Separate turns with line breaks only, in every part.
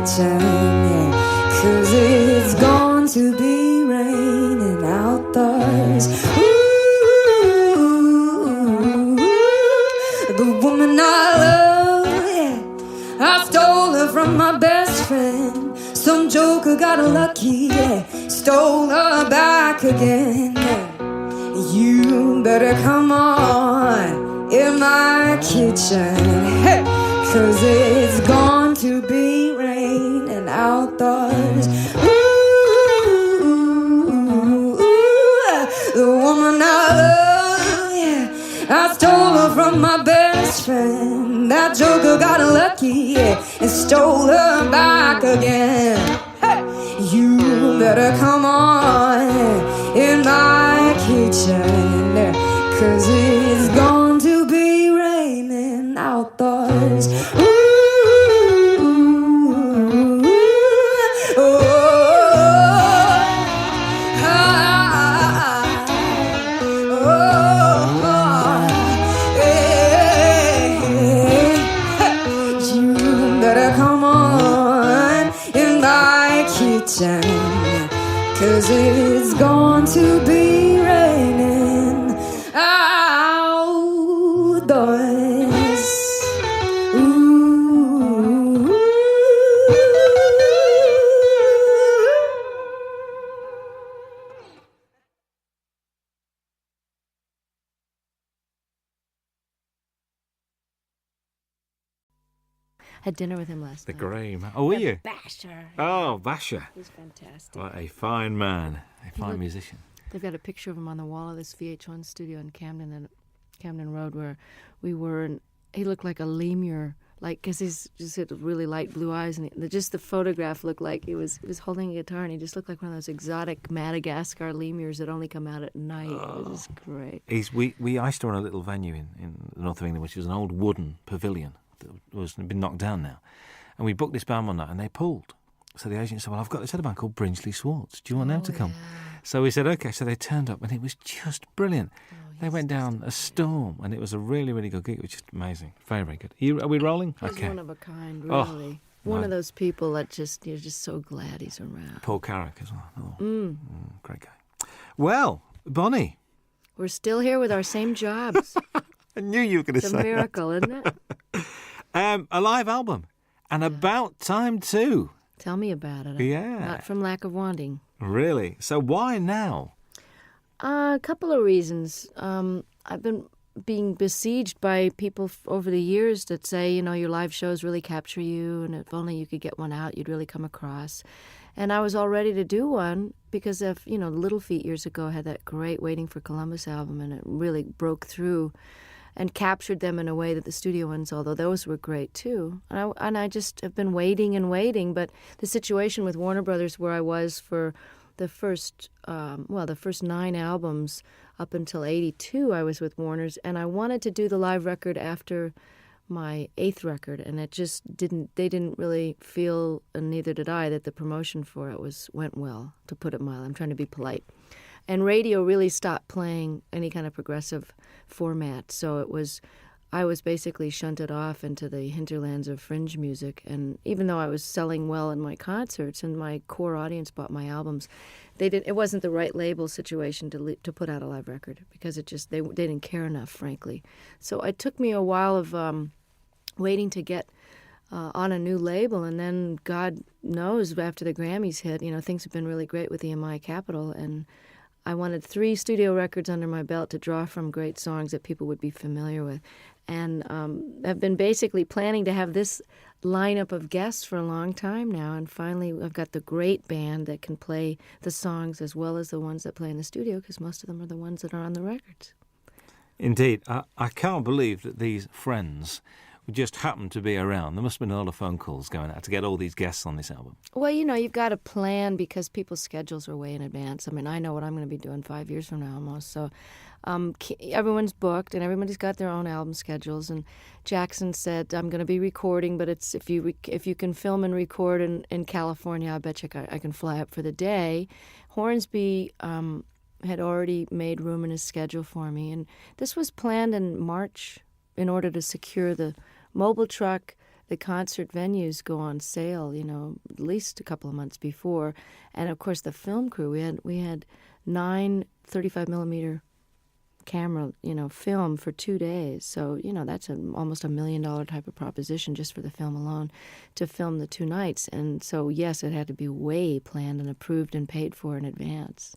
kitchen, yeah, 'cause it's going to be raining outdoors. Ooh, the woman I love, yeah, I stole her from my best friend. Some joker got lucky, yeah, stole her back again. Yeah. You better come on in my kitchen, hey, 'cause it's going to be raining outdoors. Ooh, the woman I love, yeah, I stole her from my best friend. That joker got lucky, yeah, and stole her back again. Hey, you better come on in my kitchen, 'cause it's going to be raining outdoors. Ooh, oh, you better come on in my kitchen, 'cause it's going to be raining outdoors. Ooh.
Had dinner with him last
The
night.
grey man. Oh, were you?
Basher.
Oh, Basher.
He's fantastic.
What a fine man. A fine musician.
They've got a picture of him on the wall of this VH1 studio in Camden Road where we were, and he looked like a lemur, like, because he's just had really light blue eyes, and just the photograph looked like he was holding a guitar, and he just looked like one of those exotic Madagascar lemurs that only come out at night. It was great.
We I used to run a little venue in the north of England, which was an old wooden pavilion that was been knocked down now, and we booked this band one night, and they pulled. So the agent said, "Well, I've got this other band called Brinsley Swartz. Do you want them to come?"
Yeah.
So we said, "Okay." So they turned up, and it was just brilliant. They went down a storm, and it was a really, really good gig. It was just amazing. Very, very good. Are we rolling?
He's
Okay.
one of a kind,
Oh,
really. One of those people that you're just so glad he's around.
Paul Carrick as well. Oh, great guy. Well, Bonnie.
We're still here with our same jobs.
I knew you were going to
It's
say
a miracle, isn't it?
that. A live album. And about time too.
Tell me about it.
Yeah.
Not from lack of wanting.
Really? So why now?
A couple of reasons. I've been being besieged by people over the years that say, your live shows really capture you, and if only you could get one out, you'd really come across. And I was all ready to do one because of, Little Feat years ago had that great Waiting for Columbus album, and it really broke through and captured them in a way that the studio ones, although those were great too. And I just have been waiting and waiting, but the situation with Warner Brothers where I was for the first 9 albums up until 82, I was with Warner's, and I wanted to do the live record after my 8th record, and it just they didn't really feel, and neither did I, that the promotion for it went well, to put it mildly. I'm trying to be polite. And radio really stopped playing any kind of progressive format, so I was basically shunted off into the hinterlands of fringe music. And even though I was selling well in my concerts and my core audience bought my albums, it wasn't the right label situation to put out a live record, because they didn't care enough, frankly. So it took me a while of waiting to get on a new label, and then God knows, after the Grammys hit, things have been really great with EMI Capitol, and I wanted 3 studio records under my belt to draw from great songs that people would be familiar with. And I've been basically planning to have this lineup of guests for a long time now, and finally I've got the great band that can play the songs as well as the ones that play in the studio, because most of them are the ones that are on the records.
Indeed. I can't believe that these friends just happened to be around. There must have been a lot of phone calls going out to get all these guests on this album.
Well, you've got to plan, because people's schedules are way in advance. I mean, I know what I'm going to be doing 5 years from now almost. So everyone's booked, and everybody's got their own album schedules. And Jackson said, I'm going to be recording, but it's if you can film and record in California, I bet you I can fly up for the day. Hornsby had already made room in his schedule for me. And this was planned in March in order to secure the mobile truck, the concert venues go on sale, at least a couple of months before. And, of course, the film crew, we had 9 35-millimeter camera, film for 2 days. So, that's almost $1 million type of proposition just for the film alone to film the 2 nights. And so, yes, it had to be way planned and approved and paid for in advance.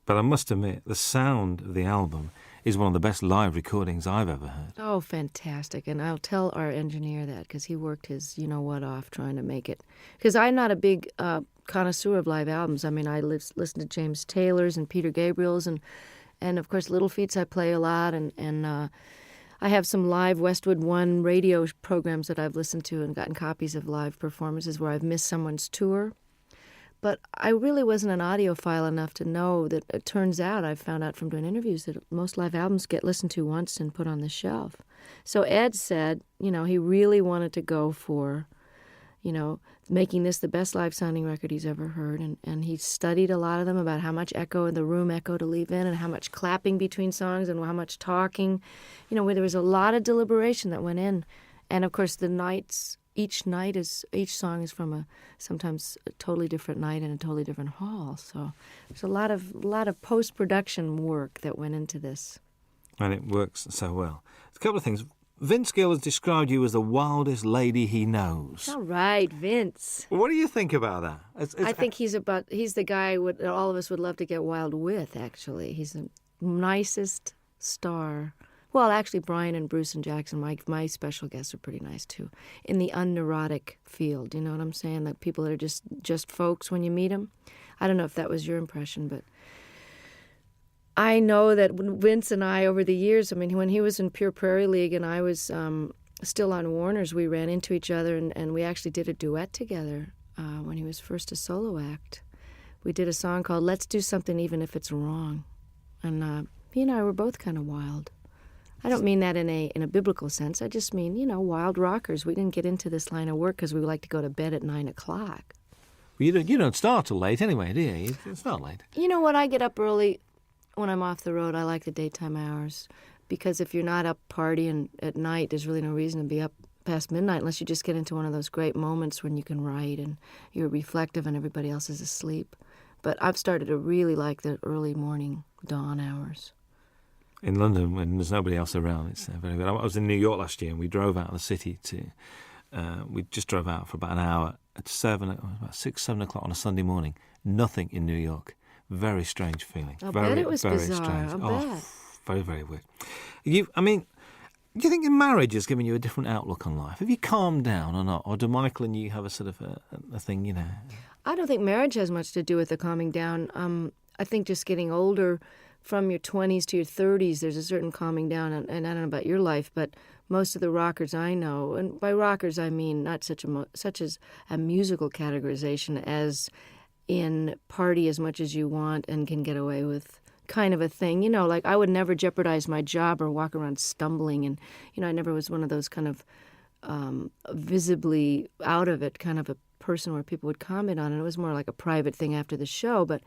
But I must admit, the sound of the album is one of the best live recordings I've ever heard.
Oh, fantastic. And I'll tell our engineer that because he worked his you-know-what off trying to make it. Because I'm not a big connoisseur of live albums. I mean, I listen to James Taylor's and Peter Gabriel's and of course, Little Feats I play a lot. And I have some live Westwood One radio programs that I've listened to and gotten copies of live performances where I've missed someone's tour. But I really wasn't an audiophile enough to know that it turns out, I've found out from doing interviews, that most live albums get listened to once and put on the shelf. So Ed said, he really wanted to go for, making this the best live-sounding record he's ever heard. And he studied a lot of them about how much echo in the room echo to leave in and how much clapping between songs and how much talking. Where there was a lot of deliberation that went in. And, of course, each song is from sometimes a totally different night in a totally different hall. So there's a lot of post-production work that went into this.
And it works so well. A couple of things. Vince Gill has described you as the wildest lady he knows.
All right, Vince.
What do you think about that?
I think he's the guy all of us would love to get wild with, actually. He's the nicest star. Well, actually, Brian and Bruce and Jackson, my special guests, are pretty nice, too, in the unneurotic field. You know what I'm saying? Like people that are just folks when you meet them. I don't know if that was your impression, but I know that Vince and I, over the years, I mean, when he was in Pure Prairie League and I was still on Warner's, we ran into each other, and we actually did a duet together when he was first a solo act. We did a song called Let's Do Something Even If It's Wrong. And he and I were both kind of wild. I don't mean that in a biblical sense. I just mean, wild rockers. We didn't get into this line of work because we like to go to bed at 9 o'clock.
Well, you don't start till late anyway, do you? It's not late.
You know what? I get up early when I'm off the road. I like the daytime hours because if you're not up partying at night, there's really no reason to be up past midnight unless you just get into one of those great moments when you can write and you're reflective and everybody else is asleep. But I've started to really like the early morning dawn hours.
In London, when there's nobody else around, it's very good. I was in New York last year, and we drove out of the city we just drove out for about an hour at about 6, 7 o'clock on a Sunday morning. Nothing in New York. Very strange feeling.
I bet it was
very
bizarre.
Strange.
I bet.
Very, very weird. Do you think marriage has given you a different outlook on life? Have you calmed down or not? Or do Michael and you have a sort of a thing,
I don't think marriage has much to do with the calming down. I think just getting older, from your 20s to your 30s, there's a certain calming down, and I don't know about your life, but most of the rockers I know, and by rockers I mean not such as a musical categorization as in party as much as you want and can get away with kind of a thing. Like I would never jeopardize my job or walk around stumbling, and I never was one of those kind of visibly out of it kind of a person where people would comment on it. It was more like a private thing after the show, but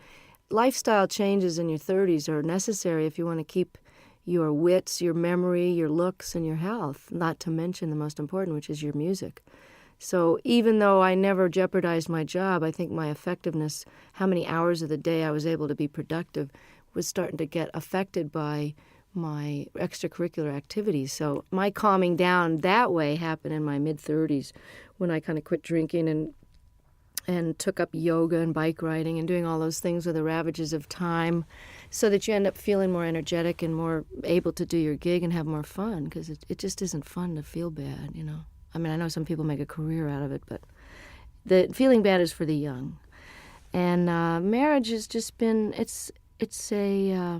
lifestyle changes in your 30s are necessary if you want to keep your wits, your memory, your looks, and your health, not to mention the most important, which is your music. So even though I never jeopardized my job, I think my effectiveness, how many hours of the day I was able to be productive, was starting to get affected by my extracurricular activities. So my calming down that way happened in my mid-30s when I kind of quit drinking and took up yoga and bike riding and doing all those things with the ravages of time so that you end up feeling more energetic and more able to do your gig and have more fun because it just isn't fun to feel bad, I mean, I know some people make a career out of it, but the feeling bad is for the young. And marriage has just been, it's a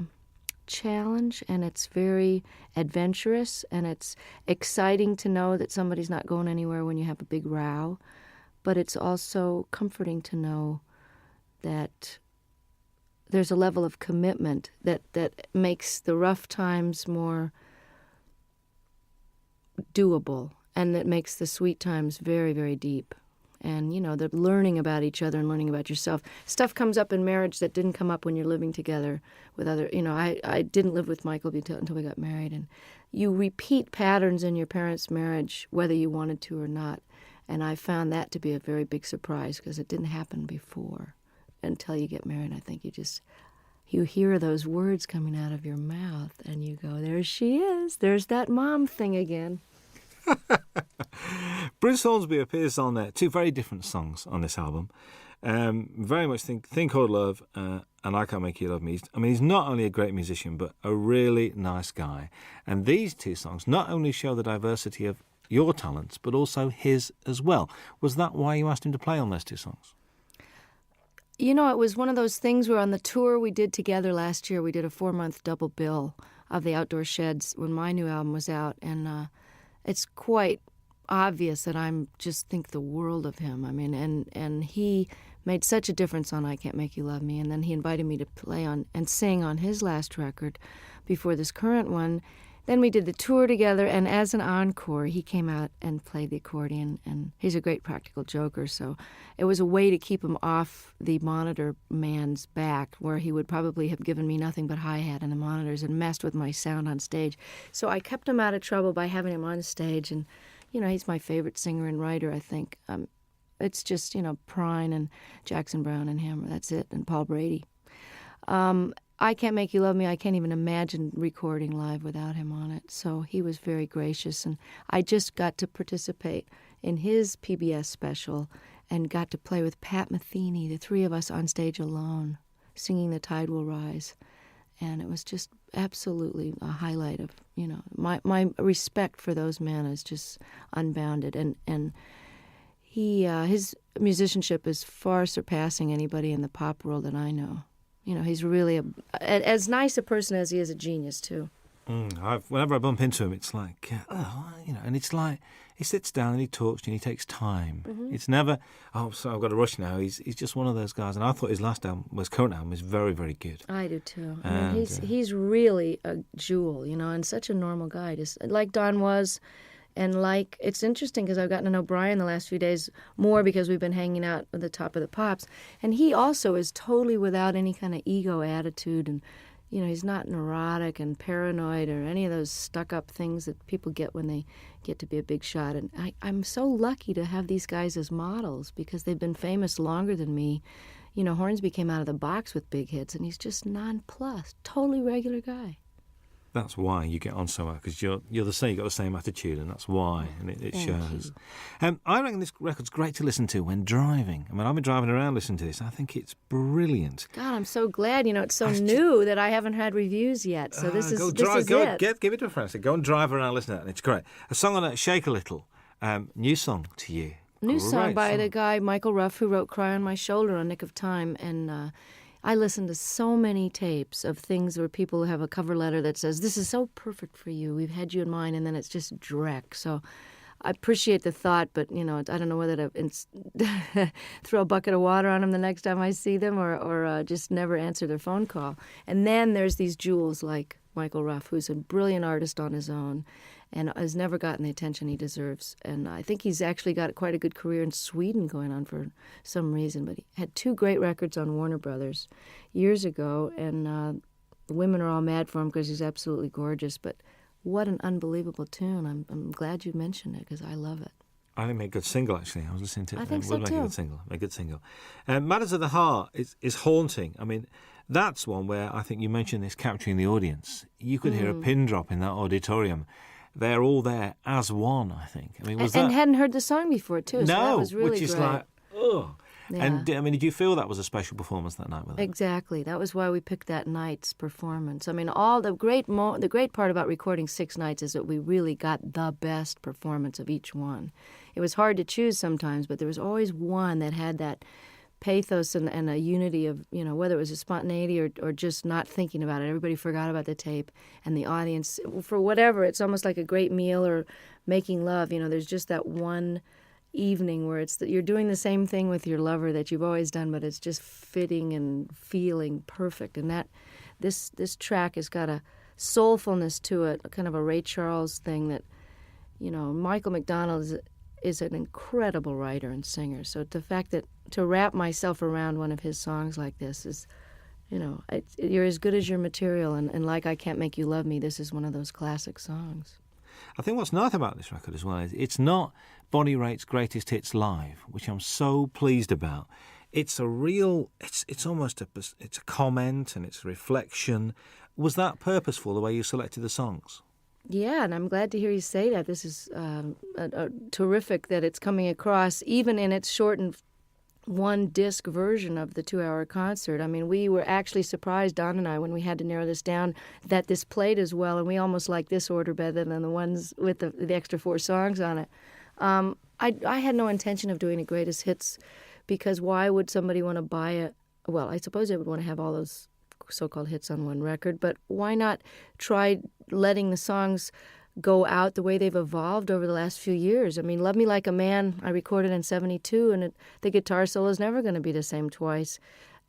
challenge, and it's very adventurous, and it's exciting to know that somebody's not going anywhere when you have a big row. But it's also comforting to know that there's a level of commitment that makes the rough times more doable, and that makes the sweet times very, very deep. And, the learning about each other and learning about yourself. Stuff comes up in marriage that didn't come up when you're living together with other, I didn't live with Michael until we got married. And you repeat patterns in your parents' marriage, whether you wanted to or not. And I found that to be a very big surprise because it didn't happen before until you get married. I think you hear those words coming out of your mouth and you go, there she is. There's that mom thing again.
Bruce Hornsby appears on two very different songs on this album. Very much Think Called Love and I Can't Make You Love Me. He's not only a great musician, but a really nice guy. And these two songs not only show the diversity of your talents, but also his as well. Was that why you asked him to play on those two songs?
It was one of those things where on the tour we did together last year, we did a 4-month double bill of the Outdoor Sheds when my new album was out. And it's quite obvious that I'm just think the world of him. And he made such a difference on I Can't Make You Love Me. And then he invited me to play on and sing on his last record before this current one. Then we did the tour together, and as an encore, he came out and played the accordion, and he's a great practical joker, so it was a way to keep him off the monitor man's back, where he would probably have given me nothing but hi-hat and the monitors and messed with my sound on stage. So I kept him out of trouble by having him on stage, and, he's my favorite singer and writer, I think. It's just, Prine and Jackson Browne and him, that's it, and Paul Brady. I Can't Make You Love Me, I can't even imagine recording live without him on it. So he was very gracious, and I just got to participate in his PBS special and got to play with Pat Metheny, the three of us on stage alone, singing The Tide Will Rise. And it was just absolutely a highlight of, my respect for those men is just unbounded. And his musicianship is far surpassing anybody in the pop world that I know. He's really as nice a person as he is a genius, too.
Whenever I bump into him, it's like, and it's like he sits down and he talks to you and he takes time. Mm-hmm. It's never, so I've got to rush now. He's just one of those guys. And I thought his current album is very, very good.
I do, too. He's really a jewel, and such a normal guy, just like Don was. And it's interesting because I've gotten to know Brian the last few days more because we've been hanging out at the Top of the Pops. And he also is totally without any kind of ego attitude. And, he's not neurotic and paranoid or any of those stuck-up things that people get when they get to be a big shot. And I'm so lucky to have these guys as models because they've been famous longer than me. Hornsby came out of the box with big hits, and he's just nonplussed, totally regular guy.
That's why you get on so well, because you're the same. You've got the same attitude, and that's why, and it shows. I reckon this record's great to listen to when driving. I've been driving around listening to this. I think it's brilliant.
God, I'm so glad. It's so new that I haven't had reviews yet. So this is it.
Give it to a friend. Go and drive around, listen to that, and it's great. A song on it, Shake a Little. New song to you.
New song by the guy Michael Ruff, who wrote "Cry on My Shoulder" on Nick of Time, and. I listen to so many tapes of things where people have a cover letter that says, this is so perfect for you, we've had you in mind, and then it's just dreck. So I appreciate the thought, but, I don't know whether to throw a bucket of water on them the next time I see them or just never answer their phone call. And then there's these jewels like Michael Ruff, who's a brilliant artist on his own and has never gotten the attention he deserves. And I think he's actually got quite a good career in Sweden going on for some reason. But he had 2 great records on Warner Brothers years ago, and the women are all mad for him because he's absolutely gorgeous. But what an unbelievable tune. I'm glad you mentioned it because I love it.
I think it made a good single, actually. I was listening to it.
I think so, too.
A good single. Matters of the Heart is haunting. That's one where I think you mentioned this capturing the audience. You could hear a pin drop in that auditorium. They're all there as one, I think.
And hadn't heard the song before, too.
No,
so that was really
which is
great.
like, ugh.
Yeah.
And, did you feel that was a special performance that night with them?
Exactly. That was why we picked that night's performance. All the great part about recording 6 nights is that we really got the best performance of each one. It was hard to choose sometimes, but there was always one that had that pathos and a unity of, whether it was a spontaneity or just not thinking about it. Everybody forgot about the tape, and the audience, for whatever, it's almost like a great meal or making love. There's just that one evening where it's that you're doing the same thing with your lover that you've always done, but it's just fitting and feeling perfect. And that this track has got a soulfulness to it, kind of a Ray Charles thing that, Michael McDonald is an incredible writer and singer. So the fact that to wrap myself around one of his songs like this is, you're as good as your material. And like I Can't Make You Love Me, this is one of those classic songs.
I think what's nice about this record as well is it's not Bonnie Raitt's greatest hits live, which I'm so pleased about. It's a real, it's almost it's a comment and it's a reflection. Was that purposeful, the way you selected the songs?
Yeah, and I'm glad to hear you say that. This is terrific that it's coming across, even in its shortened one-disc version of the 2-hour concert. I mean, we were actually surprised, Don and I, when we had to narrow this down, that this played as well, and we almost like this order better than the ones with the extra 4 songs on it. I had no intention of doing a greatest hits, because why would somebody want to buy it? Well, I suppose they would want to have all those so-called hits on one record, but why not try letting the songs go out the way they've evolved over the last few years? I mean, Love Me Like a Man, I recorded in 72, and the guitar solo is never going to be the same twice.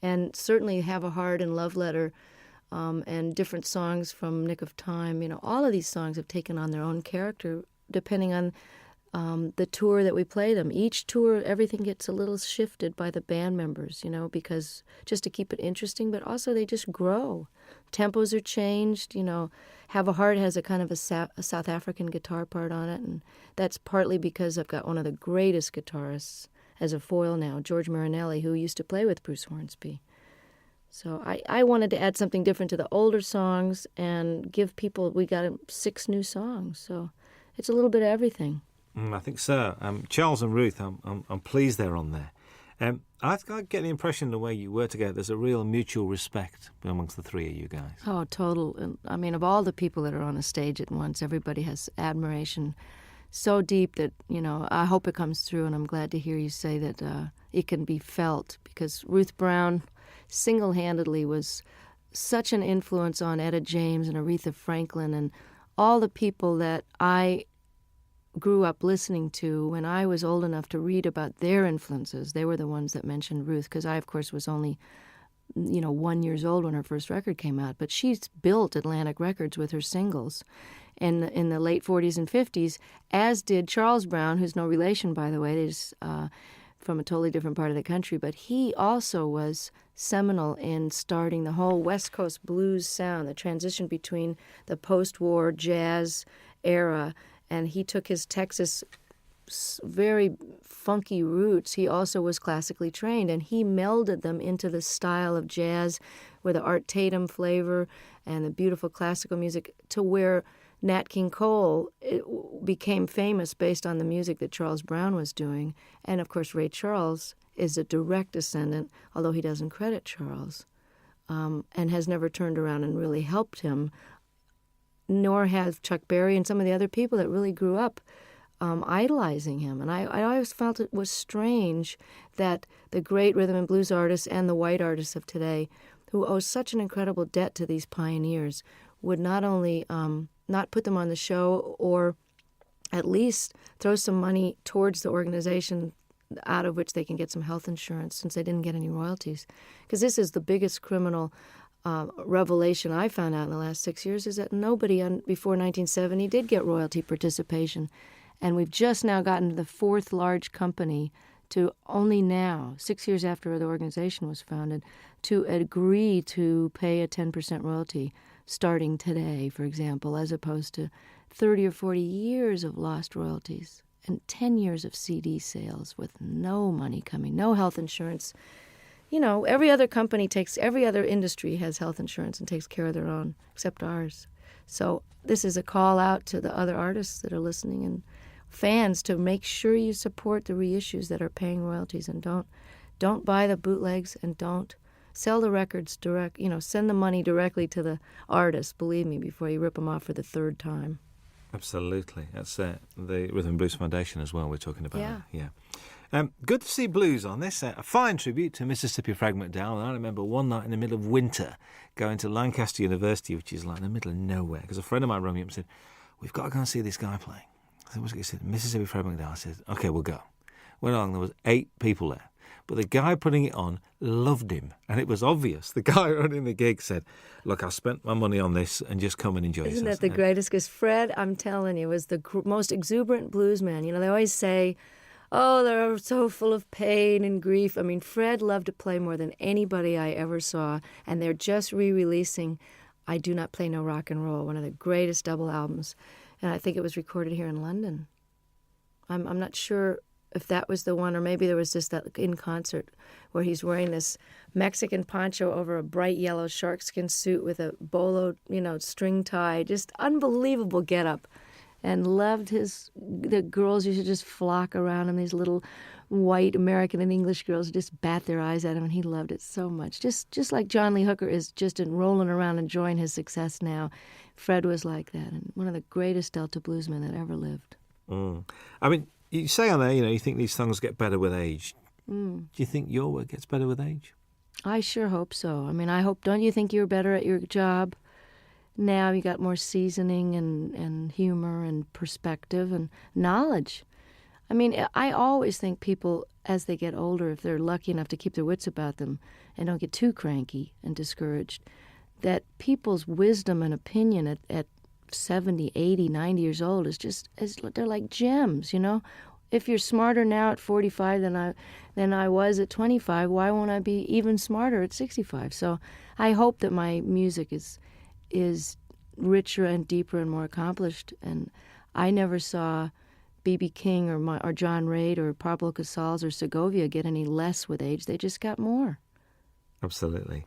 And certainly Have a Heart and Love Letter and different songs from Nick of Time, all of these songs have taken on their own character depending on the tour that we play them. Each tour, everything gets a little shifted by the band members, because just to keep it interesting, but also they just grow. Tempos are changed, Have a Heart has a kind of a South African guitar part on it, and that's partly because I've got one of the greatest guitarists as a foil now, George Marinelli, who used to play with Bruce Hornsby. So I wanted to add something different to the older songs and give people, we got 6 new songs, so it's a little bit of everything.
I think so. Charles and Ruth, I'm pleased they're on there. I get the impression the way you were together, there's a real mutual respect amongst the 3 of you guys.
Oh, total. I mean, of all the people that are on a stage at once, everybody has admiration so deep that, I hope it comes through, and I'm glad to hear you say that it can be felt, because Ruth Brown single-handedly was such an influence on Etta James and Aretha Franklin and all the people that I grew up listening to when I was old enough to read about their influences. They were the ones that mentioned Ruth, because I, of course, was only, 1 year old when her first record came out. But she's built Atlantic Records with her singles in the late 40s and 50s, as did Charles Brown, who's no relation, by the way. He's from a totally different part of the country. But he also was seminal in starting the whole West Coast blues sound, the transition between the post-war jazz era, and he took his Texas very funky roots. He also was classically trained, and he melded them into the style of jazz with the Art Tatum flavor and the beautiful classical music, to where Nat King Cole became famous based on the music that Charles Brown was doing. And, of course, Ray Charles is a direct descendant, although he doesn't credit Charles, and has never turned around and really helped him, nor have Chuck Berry and some of the other people that really grew up idolizing him. And I always felt it was strange that the great rhythm and blues artists and the white artists of today, who owe such an incredible debt to these pioneers, would not only not put them on the show, or at least throw some money towards the organization out of which they can get some health insurance, since they didn't get any royalties. Because this is the biggest criminal revelation I found out in the last 6 years, is that nobody before 1970 did get royalty participation. And we've just now gotten to the 4th large company to only now, 6 years after the organization was founded, to agree to pay a 10% royalty starting today, for example, as opposed to 30 or 40 years of lost royalties and 10 years of CD sales with no money coming, no health insurance. Every other industry has health insurance and takes care of their own, except ours. So this is a call out to the other artists that are listening and fans to make sure you support the reissues that are paying royalties, and don't buy the bootlegs, and don't sell the records direct. Send the money directly to the artists, believe me, before you rip them off for the 3rd time.
Absolutely. That's the Rhythm and Blues Foundation as well we're talking about.
Yeah.
Good to see blues on this. A fine tribute to Mississippi Frank McDowell. And I remember one night in the middle of winter going to Lancaster University, which is like in the middle of nowhere, because a friend of mine rang me up and said, "We've got to go and see this guy playing." I said, "What's it?" He said, "Mississippi Frank McDowell." I said, "Okay, we'll go." Went along, there was 8 people there. but the guy putting it on loved him, and it was obvious. The guy running the gig said, "Look, I spent my money on this, and just come and enjoy yourself."
Isn't that the greatest? Because Fred, I'm telling you, was the most exuberant blues man. You know, they always say, oh, they're so full of pain and grief. I mean, Fred loved to play more than anybody I ever saw, and they're just re-releasing I Do Not Play No Rock and Roll, one of the greatest double albums, and I think it was recorded here in London. I'm not sure if that was the one, or maybe there was just that in concert where he's wearing this Mexican poncho over a bright yellow sharkskin suit with a bolo, string tie, just unbelievable getup, and loved the girls used to just flock around him, these little white American and English girls just bat their eyes at him, and he loved it so much. Just like John Lee Hooker is just rolling around enjoying his success now, Fred was like that, and one of the greatest Delta bluesmen that ever lived.
I mean, you say on there, you think these songs get better with age. Do you think your work gets better with age?
I sure hope so. I mean, don't you think you're better at your job now? You got more seasoning and humor and perspective and knowledge. I mean, I always think people, as they get older, if they're lucky enough to keep their wits about them and don't get too cranky and discouraged, that people's wisdom and opinion at 70, 80, 90 years old they're like gems, If you're smarter now at 45 than I was at 25, why won't I be even smarter at 65? So I hope that my music is richer and deeper and more accomplished. And I never saw B.B. King or John Reid or Pablo Casals or Segovia get any less with age. They just got more.
Absolutely.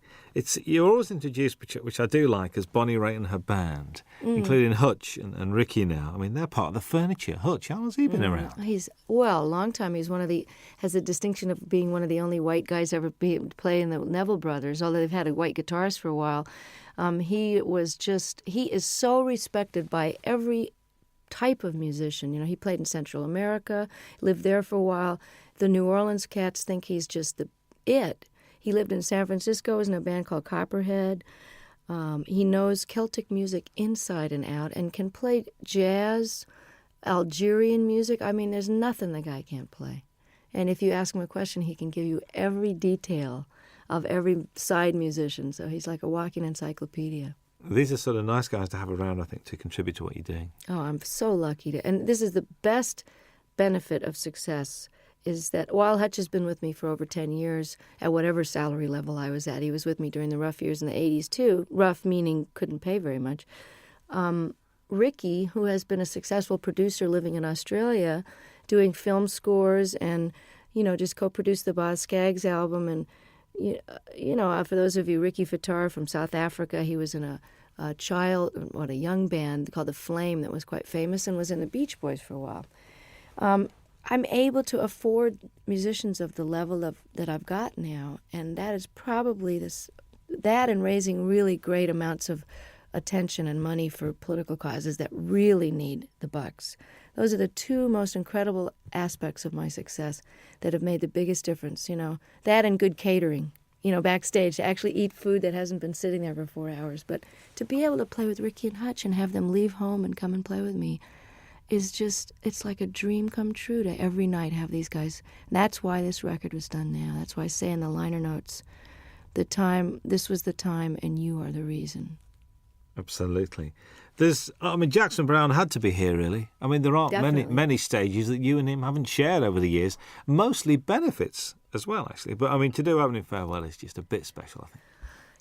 You're always introduced, which I do like, as Bonnie Raitt and her band, including Hutch and Ricky now. I mean, they're part of the furniture. Hutch, how long has he been around?
A long time. He's has the distinction of being one of the only white guys ever play in the Neville Brothers, although they've had a white guitarist for a while. He is so respected by every type of musician. He played in Central America, lived there for a while. The New Orleans cats think he's just it. He lived in San Francisco, was in a band called Copperhead. He knows Celtic music inside and out and can play jazz, Algerian music. I mean, there's nothing the guy can't play. And if you ask him a question, he can give you every detail of every side musician. So he's like a walking encyclopedia.
These are sort of nice guys to have around, I think, to contribute to what you're doing.
Oh, I'm so lucky and this is the best benefit of success, is that while Hutch has been with me for over 10 years, at whatever salary level I was at, he was with me during the rough years in the 80s too, rough meaning couldn't pay very much. Ricky, who has been a successful producer living in Australia, doing film scores and, just co-produced the Boz Scaggs album. And, for those of you, Ricky Fattar from South Africa, he was in a young band called The Flame that was quite famous and was in the Beach Boys for a while. I'm able to afford musicians of the level that I've got now, and that is probably that and raising really great amounts of attention and money for political causes that really need the bucks. Those are the two most incredible aspects of my success that have made the biggest difference, that and good catering, backstage, to actually eat food that hasn't been sitting there for 4 hours. But to be able to play with Ricky and Hutch and have them leave home and come and play with me it's like a dream come true to every night have these guys. That's why this record was done now. That's why I say in the liner notes, this was the time and you are the reason.
Absolutely. Jackson Browne had to be here, really. I mean, there aren't many stages that you and him haven't shared over the years, mostly benefits as well, actually. But, to do Opening Farewell is just a bit special, I think.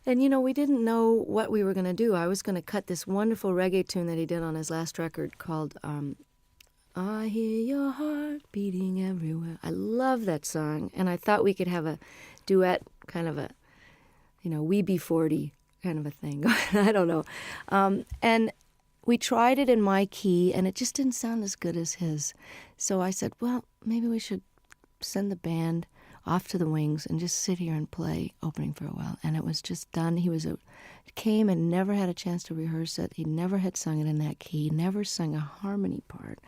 And, we didn't know what we were going to do. I was going to cut this wonderful reggae tune that he did on his last record called I Hear Your Heart Beating Everywhere. I love that song, and I thought we could have a duet, kind of a, We Be 40 kind of a thing. I don't know. And we tried it in my key, and it just didn't sound as good as his. So I said, well, maybe we should send the band off to the wings and just sit here and play Opening Farewell. And it was just done. He came and never had a chance to rehearse it. He never had sung it in that key, never sung a harmony part.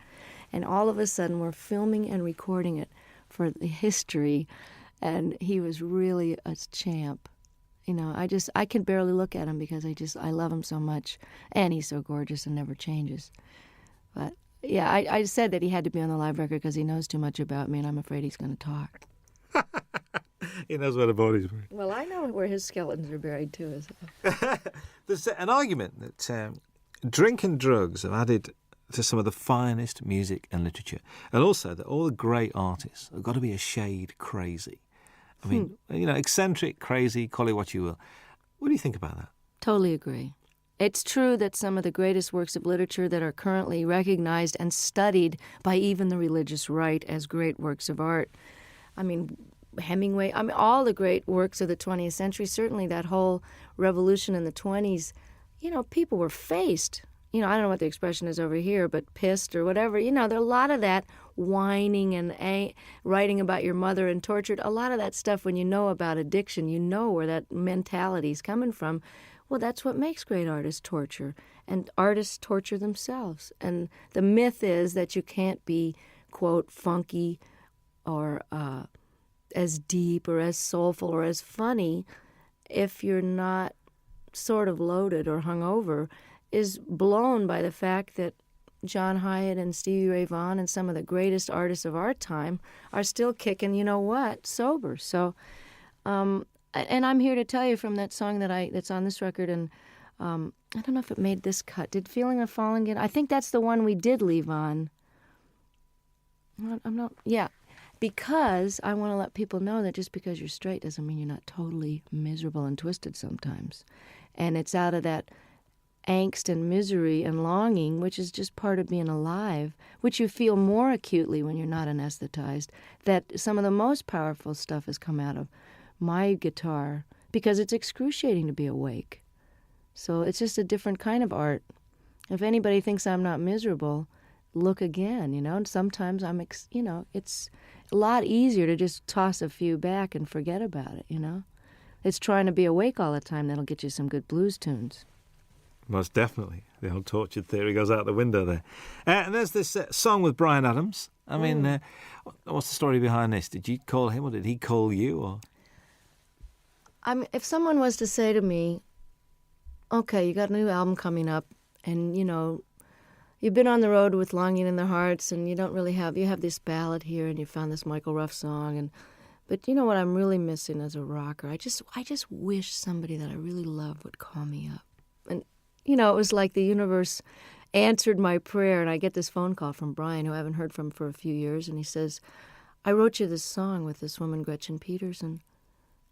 And all of a sudden we're filming and recording it for the history, and he was really a champ. I can barely look at him because I love him so much, and he's so gorgeous and never changes. But yeah, I said that he had to be on the live record because he knows too much about me, and I'm afraid he's going to talk.
He knows where the body's buried.
Well, I know where his skeletons are buried too.
There's an argument that drink and drugs have added to some of the finest music and literature, and also that all the great artists have got to be a shade crazy. I mean, eccentric, crazy, call it what you will. What do you think about that?
Totally agree. It's true that some of the greatest works of literature that are currently recognized and studied by even the religious right as great works of art. I mean, Hemingway, all the great works of the 20th century, certainly that whole revolution in the 20s, people were faced. I don't know what the expression is over here, but pissed or whatever. There are a lot of that whining and writing about your mother and tortured. A lot of that stuff, when you know about addiction, you know where that mentality is coming from. Well, that's what makes great artists torture. And artists torture themselves. And the myth is that you can't be, quote, funky or as deep or as soulful or as funny if you're not sort of loaded or hungover, is blown by the fact that John Hyatt and Stevie Ray Vaughan and some of the greatest artists of our time are still kicking, sober. So, and I'm here to tell you from that song that's on this record, and I don't know if it made this cut. Did Feeling of Falling get? I think that's the one we did leave on. I'm not. Yeah, because I want to let people know that just because you're straight doesn't mean you're not totally miserable and twisted sometimes, and it's out of that angst and misery and longing, which is just part of being alive, which you feel more acutely when you're not anesthetized, that some of the most powerful stuff has come out of my guitar, because it's excruciating to be awake. So it's just a different kind of art. If anybody thinks I'm not miserable, look again, and sometimes it's a lot easier to just toss a few back and forget about it, It's trying to be awake all the time that'll get you some good blues tunes.
Most definitely. The old tortured theory goes out the window there. And there's this song with Bryan Adams. I mean, what's the story behind this? Did you call him or did he call you? Or
if someone was to say to me, okay, you got a new album coming up and, you've been on the road with Longing in Their Hearts and you have this ballad here and you found this Michael Ruff song. But you know what I'm really missing as a rocker? I just wish somebody that I really love would call me up. And it was like the universe answered my prayer, and I get this phone call from Brian, who I haven't heard from for a few years, and he says, I wrote you this song with this woman, Gretchen Peters, and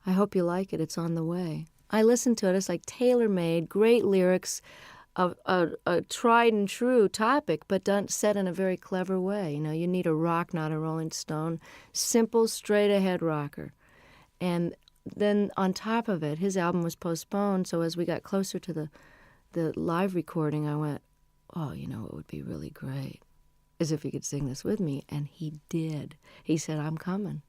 I hope you like it. It's on the way. I listened to it. It's like tailor-made, great lyrics, a tried and true topic, but set in a very clever way. You need a rock, not a Rolling Stone. Simple, straight-ahead rocker. And then on top of it, his album was postponed, so as we got closer to the live recording, I went, oh, it would be really great, as if he could sing this with me. And he did. He said, I'm coming.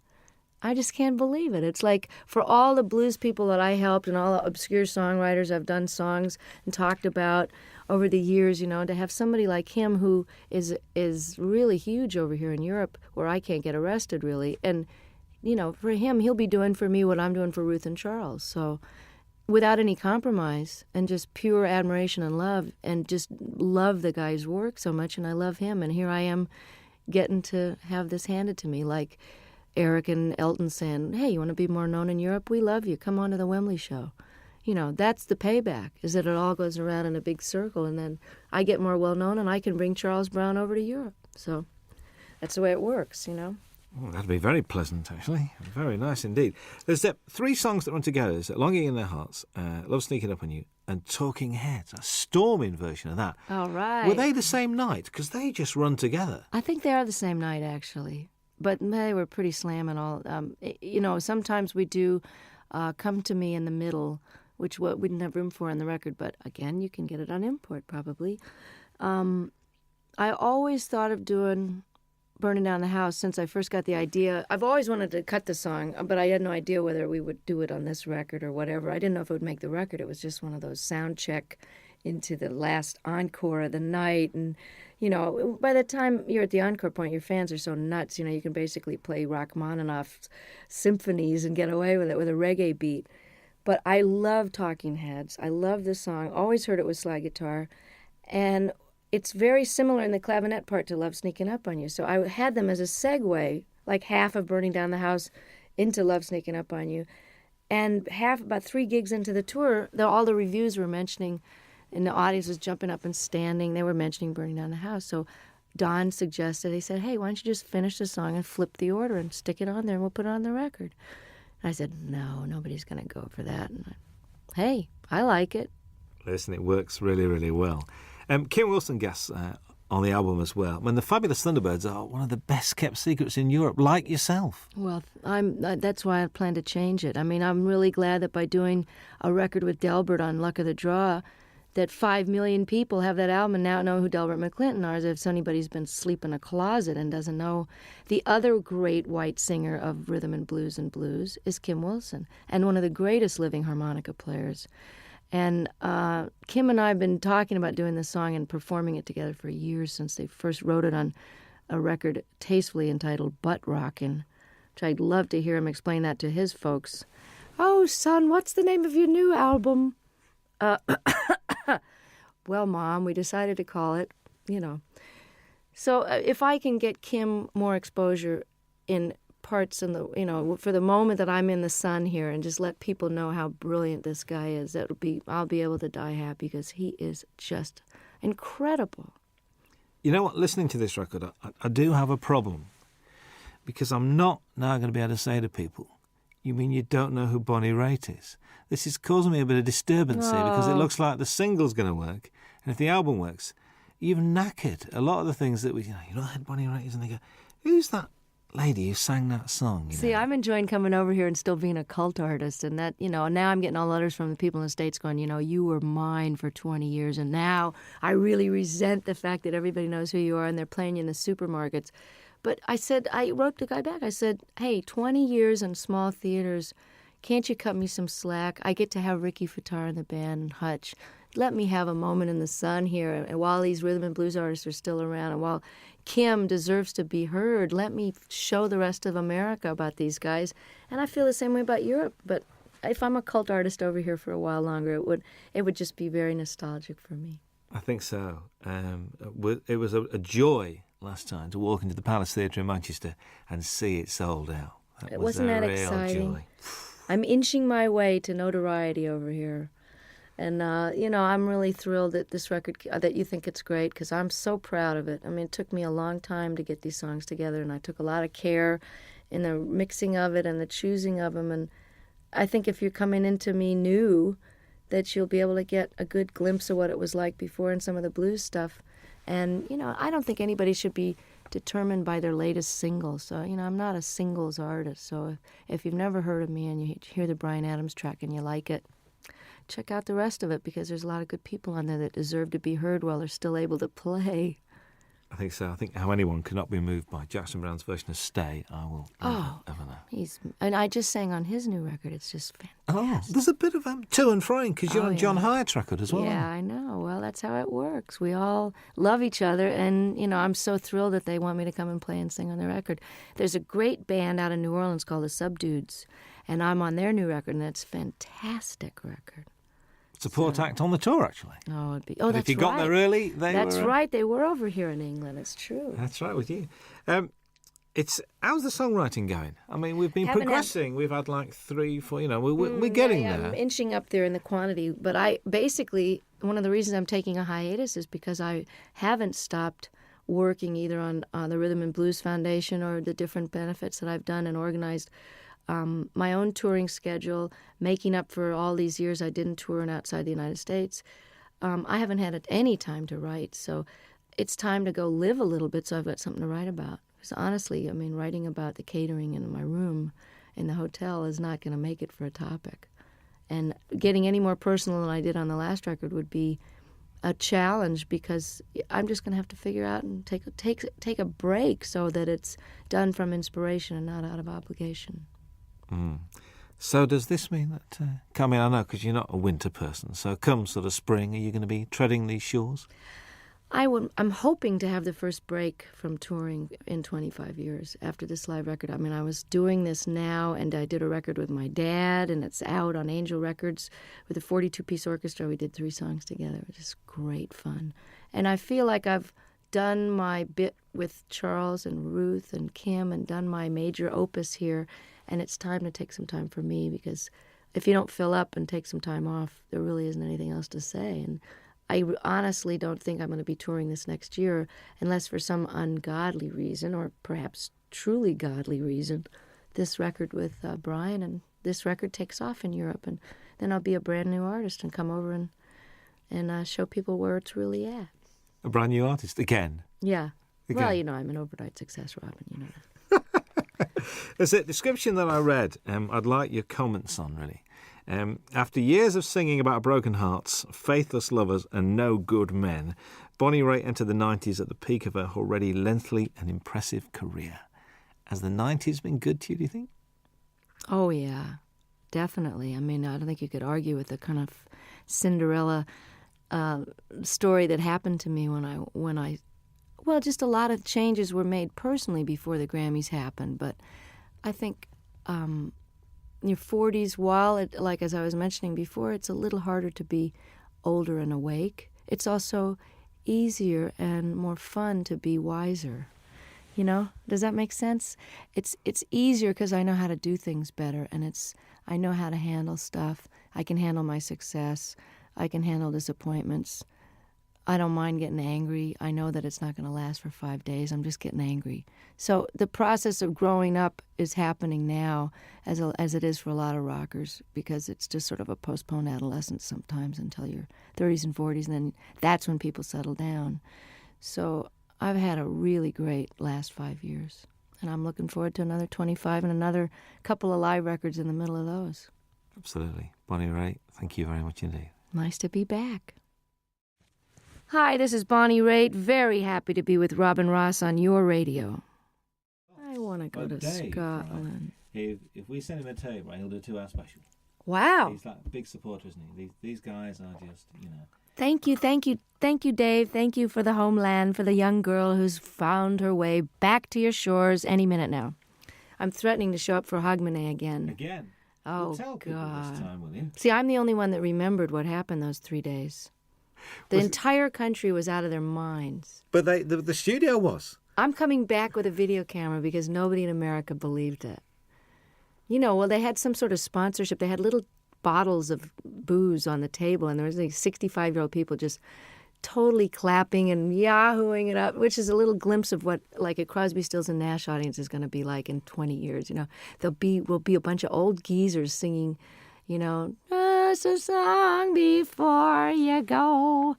I just can't believe it. It's like for all the blues people that I helped and all the obscure songwriters I've done songs and talked about over the years, to have somebody like him who is really huge over here in Europe where I can't get arrested really. And, for him, he'll be doing for me what I'm doing for Ruth and Charles. So without any compromise and just pure admiration and love, and just love the guy's work so much, and I love him. And here I am getting to have this handed to me, like Eric and Elton saying, hey, you want to be more known in Europe? We love you. Come on to the Wembley show. That's the payback, is that it all goes around in a big circle, and then I get more well-known, and I can bring Charles Brown over to Europe. So that's the way it works,
Oh, that'd be very pleasant, actually. Very nice indeed. There's 3 songs that run together. There's Longing in Their Hearts, Love Sneaking Up on You, and Talking Heads, a storming version of that.
All right.
Were they the same night? Because they just run together.
I think they are the same night, actually. But they were pretty slamming all. Sometimes we do Come to Me in the Middle, which we didn't have room for on the record. But again, you can get it on import, probably. I always thought of doing Burning Down the House since I first got the idea. I've always wanted to cut the song, but I had no idea whether we would do it on this record or whatever. I didn't know if it would make the record. It was just one of those sound check into the last encore of the night. And, by the time you're at the encore point, your fans are so nuts. You can basically play Rachmaninoff's symphonies and get away with it with a reggae beat. But I love Talking Heads. I love this song. Always heard it with slide guitar. And it's very similar in the clavinet part to Love Sneaking Up on You. So I had them as a segue, like half of Burning Down the House into Love Sneaking Up on You. And about 3 gigs into the tour, all the reviews were mentioning, and the audience was jumping up and standing. They were mentioning Burning Down the House. So Don suggested, he said, hey, why don't you just finish the song and flip the order and stick it on there and we'll put it on the record. And I said, no, nobody's going to go for that. And hey, I like it.
Listen, it works really, really well. Kim Wilson guests on the album as well. I mean, the Fabulous Thunderbirds are one of the best-kept secrets in Europe, like yourself.
Well, that's why I plan to change it. I mean, I'm really glad that by doing a record with Delbert on Luck of the Draw, that 5 million people have that album and now know who Delbert McClinton are, as if anybody's been asleep in a closet and doesn't know. The other great white singer of rhythm and blues is Kim Wilson, and one of the greatest living harmonica players. And Kim and I have been talking about doing this song and performing it together for years, since they first wrote it on a record tastefully entitled Butt Rockin', which I'd love to hear him explain that to his folks. Oh, son, what's the name of your new album? Well, Mom, we decided to call it, So if I can get Kim more exposure in parts in the, for the moment that I'm in the sun here, and just let people know how brilliant this guy is, I'll be able to die happy, because he is just incredible.
You know what? Listening to this record, I do have a problem, because I'm not now going to be able to say to people, you mean you don't know who Bonnie Raitt is? This is causing me a bit of disturbance here, because it looks like the single's going to work, and if the album works, you've knackered a lot of the things that you know who Bonnie Raitt is, and they go, who's that lady who sang that song?
See, I'm enjoying coming over here and still being a cult artist, and that, now I'm getting all letters from the people in the States going, you were mine for 20 years, and now I really resent the fact that everybody knows who you are, and they're playing you in the supermarkets. But I wrote the guy back, I said, hey, 20 years in small theaters, can't you cut me some slack? I get to have Ricky Fattar in the band and Hutch. Let me have a moment in the sun here, and while these rhythm and blues artists are still around, and while Kim deserves to be heard, let me show the rest of America about these guys. And I feel the same way about Europe, but if I'm a cult artist over here for a while longer, it would just be very nostalgic for me.
I think so. It was a joy last time to walk into the Palace Theatre in Manchester and see it sold out.
Wasn't that exciting? Joy. I'm inching my way to notoriety over here. And, I'm really thrilled that this record, that you think it's great, because I'm so proud of it. I mean, it took me a long time to get these songs together, and I took a lot of care in the mixing of it and the choosing of them. And I think if you're coming into me new, that you'll be able to get a good glimpse of what it was like before in some of the blues stuff. And, I don't think anybody should be determined by their latest single. So, I'm not a singles artist. So if you've never heard of me and you hear the Bryan Adams track and you like it, check out the rest of it, because there's a lot of good people on there that deserve to be heard while they're still able to play.
I think so. I think how anyone cannot be moved by Jackson Browne's version of Stay, I will never know.
And I just sang on his new record. It's just fantastic.
Oh, there's a bit of to and froing, because you're on John Hyatt's record as well.
Yeah, I know. Well, that's how it works. We all love each other, and, I'm so thrilled that they want me to come and play and sing on their record. There's a great band out in New Orleans called the Subdudes, and I'm on their new record, and it's a fantastic record.
Support act on the tour, actually.
Oh, it'd be.
Oh, that's right. If you got there early,
that's right. They were over here in England. It's true.
That's right with you. How's the songwriting going? I mean, we've been progressing. We've had like 3, 4. We're getting there.
I'm inching up there in the quantity. But one of the reasons I'm taking a hiatus is because I haven't stopped working either on the Rhythm and Blues Foundation or the different benefits that I've done and organized. My own touring schedule, making up for all these years I didn't tour outside the United States. I haven't had any time to write, so it's time to go live a little bit so I've got something to write about. Because honestly, writing about the catering in my room in the hotel is not going to make it for a topic. And getting any more personal than I did on the last record would be a challenge, because I'm just going to have to figure out and take a break so that it's done from inspiration and not out of obligation.
So does this mean that, I know because you're not a winter person, so come sort of spring, are you going to be treading these shores?
I'm hoping to have the first break from touring in 25 years after this live record. I was doing this now, and I did a record with my dad, and it's out on Angel Records with a 42-piece orchestra. We did 3 songs together. It was just great fun. And I feel like I've done my bit with Charles and Ruth and Kim and done my major opus here. And it's time to take some time for me, because if you don't fill up and take some time off, there really isn't anything else to say. And I honestly don't think I'm going to be touring this next year unless for some ungodly reason, or perhaps truly godly reason, this record with Brian and this record takes off in Europe. And then I'll be a brand new artist and come over and show people where it's really at.
A brand new artist again?
Yeah.
Again.
Well, you know, I'm an overnight success, Robin, you know that.
There's a description that I read I'd like your comments on, really. After years of singing about broken hearts, faithless lovers and no good men, Bonnie Raitt entered the 90s at the peak of her already lengthy and impressive career. Has the 90s been good to you, do you think?
Oh, yeah, definitely. I mean, I don't think you could argue with the kind of Cinderella story that happened to me when I well, just a lot of changes were made personally before the Grammys happened. But I think your 40s, while, like as I was mentioning before, it's a little harder to be older and awake. It's also easier and more fun to be wiser. You know, does that make sense? It's easier because I know how to do things better, and I know how to handle stuff. I can handle my success. I can handle disappointments. I don't mind getting angry. I know that it's not going to last for 5 days. I'm just getting angry. So the process of growing up is happening now as it is for a lot of rockers, because it's just sort of a postponed adolescence sometimes until your 30s and 40s, and then that's when people settle down. So I've had a really great last 5 years, and I'm looking forward to another 25 and another couple of live records in the middle of those.
Absolutely. Bonnie Raitt, thank you very much indeed.
Nice to be back. Hi, this is Bonnie Raitt. Very happy to be with Robin Ross on your radio. I want to go to
Dave,
Scotland.
Right. If we send him a tape, right, he'll do a 2-hour special.
Wow.
He's like a big supporter, isn't he? These guys are just, you know.
Thank you, Dave. Thank you for the homeland, for the young girl who's found her way back to your shores any minute now. I'm threatening to show up for Hogmanay again.
Again?
Oh,
Well, tell people
God.
this time, will you?
See, I'm the only one that remembered what happened those 3 days. The entire country was out of their minds.
But the studio was.
I'm coming back with a video camera because nobody in America believed it. You know, well, they had some sort of sponsorship. They had little bottles of booze on the table, and there was like 65-year-old people just totally clapping and yahooing it up, which is a little glimpse of what, like, a Crosby, Stills and Nash audience is going to be like in 20 years. You know, will be a bunch of old geezers singing, you know, just a song before you go.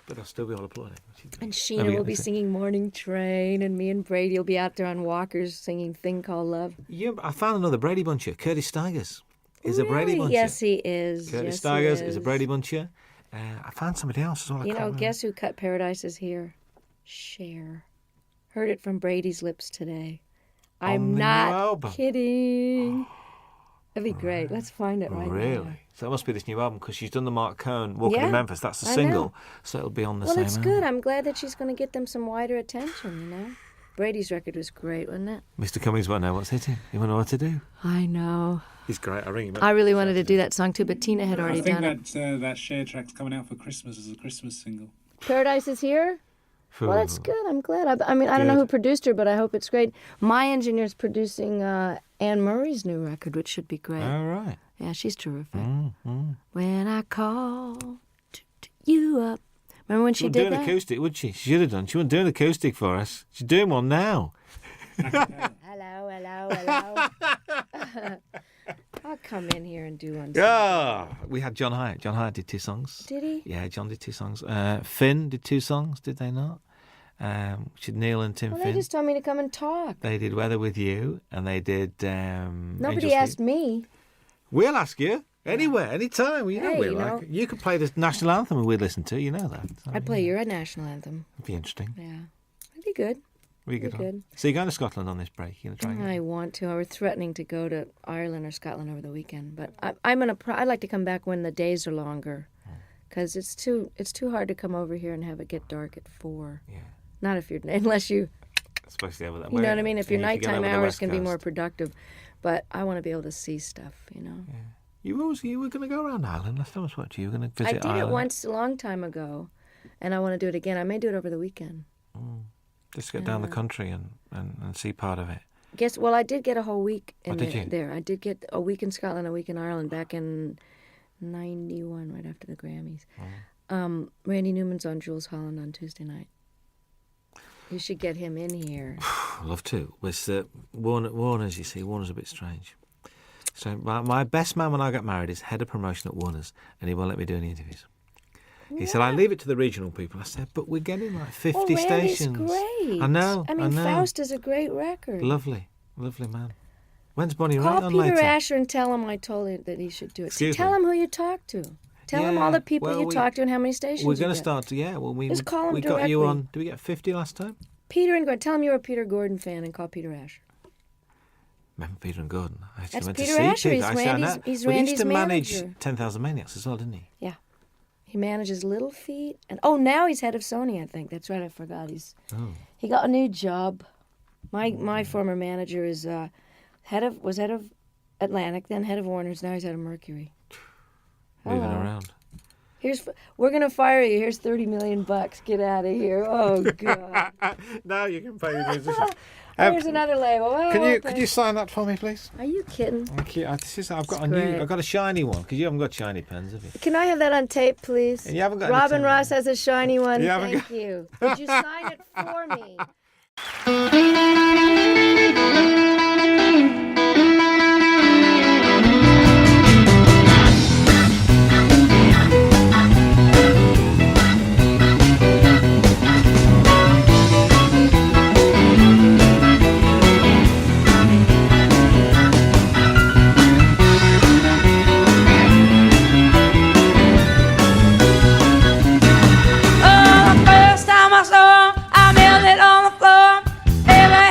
But they'll still be all applauding.
And Sheena will be singing Morning Train, and me and Brady will be out there on walkers singing Thing Called Love.
Yeah, I found another Brady Buncher. Curtis Stigers is a Brady Buncher.
Yes, he is.
Curtis Stigers is a Brady Buncher. I found somebody else as well.
You know, guess who cut Paradise Is Here? Cher. Heard it from Brady's lips today. I'm not kidding. That'd be great. Let's find it right now.
Really? So that must be this new album, because she's done the Mark Cohn Walking in Memphis. That's a single. So it'll be on the same
Well, it's
album.
good. I'm glad that she's going to get them some wider attention, you know? Brady's record was great, wasn't it?
Mr. Cummings won't know what's hitting. He won't know what to do.
I know.
He's great. I ring him up.
I really wanted to do that song too, but Tina had already done it.
I think that Cher track's coming out for Christmas as a Christmas single.
Paradise Is Here? Well, that's good. I'm glad. I mean, I don't know who produced her, but I hope it's great. My engineer's producing Anne Murray's new record, which should be great.
All right.
Yeah, she's terrific. When I called you up. Remember when she did that? She
wouldn't do an acoustic, would she? She should have done. She wouldn't do an acoustic for us. She's doing one now.
Hello. I'll come in here and do one.
Yeah, we had John Hyatt. John Hyatt did 2 songs.
Did he?
Yeah, John did 2 songs. Finn did 2 songs, did they not? Which is Neil and Tim
Well,
Finn.
they just told me to come and talk.
They did Weather With You, and they did
Nobody asked me.
We'll ask you. Anywhere, anytime. You know
Hey,
we'll like. You could play the national anthem and we'd listen to it. You know that. So,
I'd play your national anthem.
It'd be interesting.
Yeah. It'd be good.
Really good. So you're going to Scotland on this break? You're going to try and
I want to. I was threatening to go to Ireland or Scotland over the weekend, but I'd like to come back when the days are longer, because it's too hard to come over here and have it get dark at 4.
Yeah.
Not if unless you.
Especially over that
You
way.
know what I mean? If your nighttime hours can be
Coast.
more productive, but I want to be able to see stuff. You know.
Yeah. You were going to go around Ireland. Last time I spoke to you, you were going to visit
I did
Ireland.
it once a long time ago, and I want to do it again. I may do it over the weekend.
Just get down the country and see part of it.
Well, I did get a whole week in
did you?
there. I did get a week in Scotland, a week in Ireland back in 91, right after the Grammys. Randy Newman's on Jules Holland on Tuesday night. You should get him in here.
I'd love to. With Warner's, you see, Warner's a bit strange. So my best man when I got married is head of promotion at Warner's, and he won't let me do any interviews. He said, I leave it to the regional people. I said, but we're getting like 50 stations.
Great.
I know.
I mean, Faust is a great record.
Lovely man. When's Bonnie Raitt
Call
on
Peter
later?
Asher and tell him I told him that he should do it.
Excuse
Tell
me?
him who you talked to. Tell him all the people you talked to and how many stations
We're
you
going to
get.
start to,
Just call him
we got you
directly.
on, did we get 50 last time?
Peter and Gordon. Tell him you're a Peter Gordon fan and call Peter Asher.
Remember Peter and Gordon? I actually
That's
went
Peter
to see
Asher.
Peter.
He's
I said, I know.
Randy's- he's
Well, he used
Randy's
to manage
manager.
10,000 Maniacs as well, didn't he?
Yeah. He manages Little Feat. And now he's head of Sony, I think. That's right, I forgot. He got a new job. My former manager is head of Atlantic, then head of Warner's, now he's head of Mercury.
Moving
Hello.
around.
We're gonna fire you. Here's $30 million. Get out of here. Oh God.
Now you can pay the musician.
Here's another label. Oh,
Could you sign that for me, please?
Are you kidding?
Thank you. I've got
great.
I've got a shiny one because you haven't got shiny pens, have you?
Can I have that on tape, please?
You haven't got any
Robin
tape.
Ross has a shiny one.
You haven't
Thank you. Would you sign it for me?
Oh, the first time I saw him, I knelt it on the floor. Never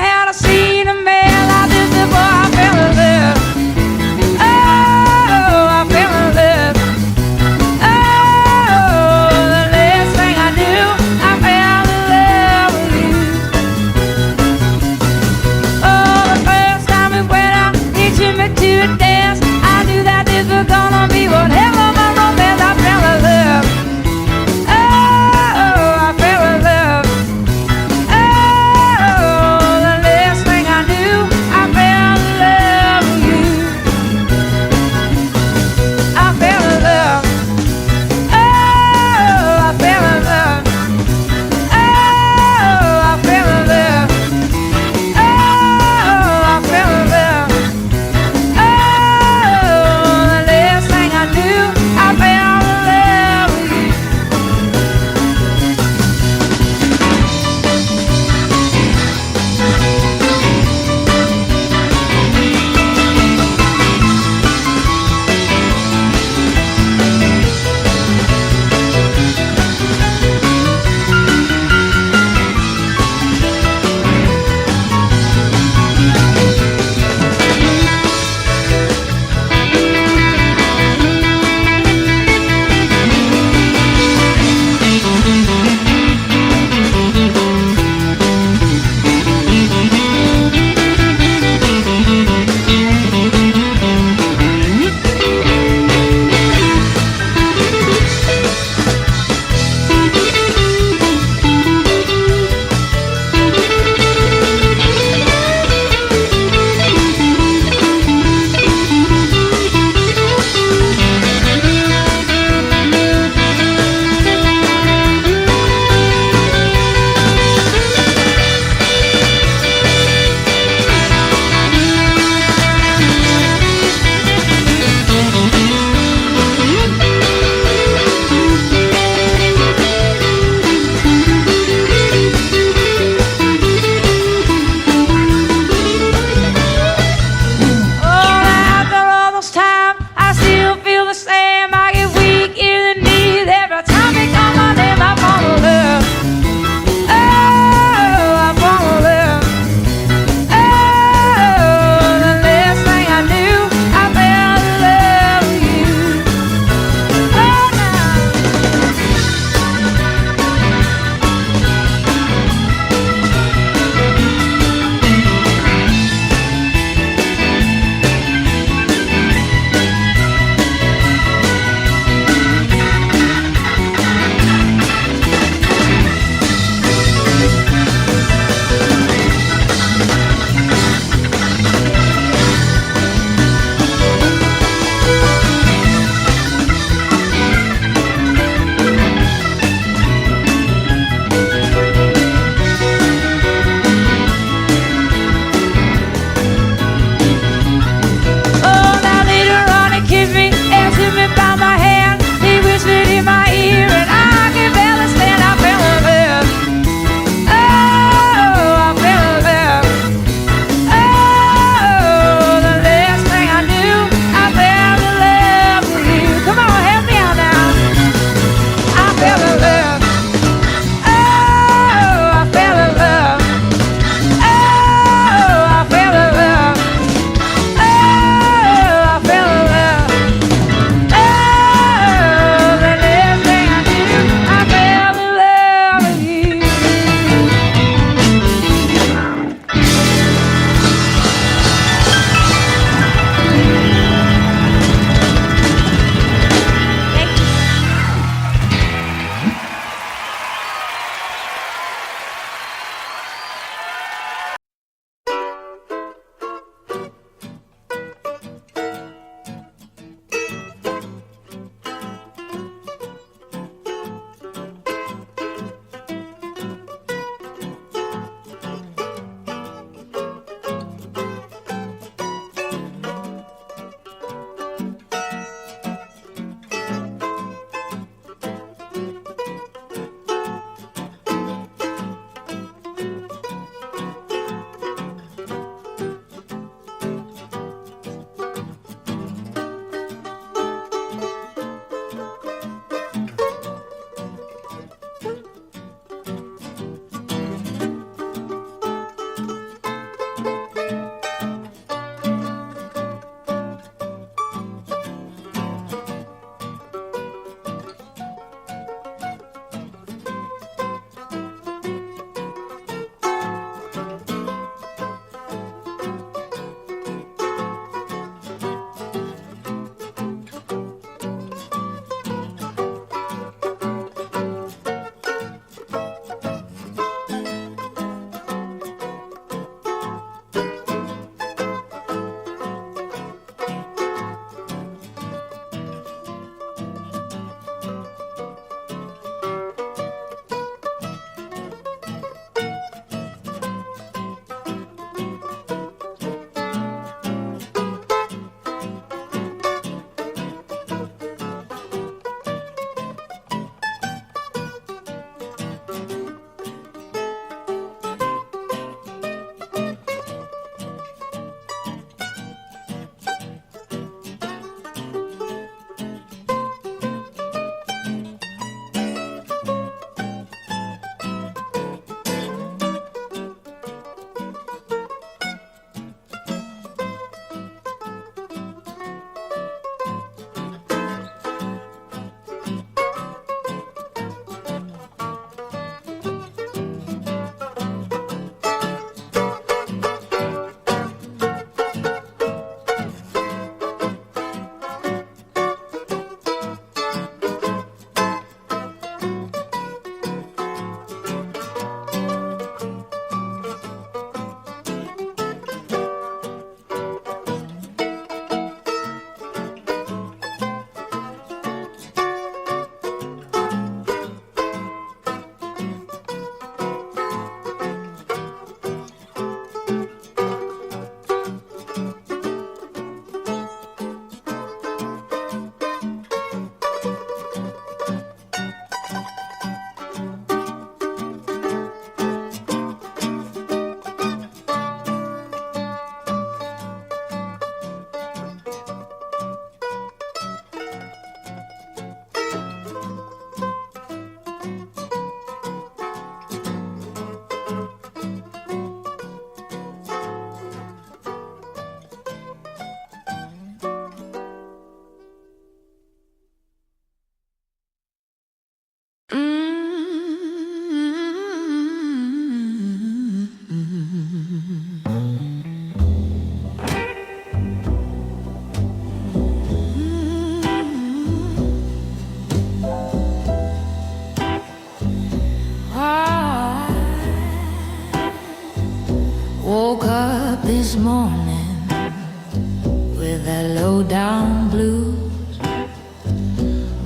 low-down blues.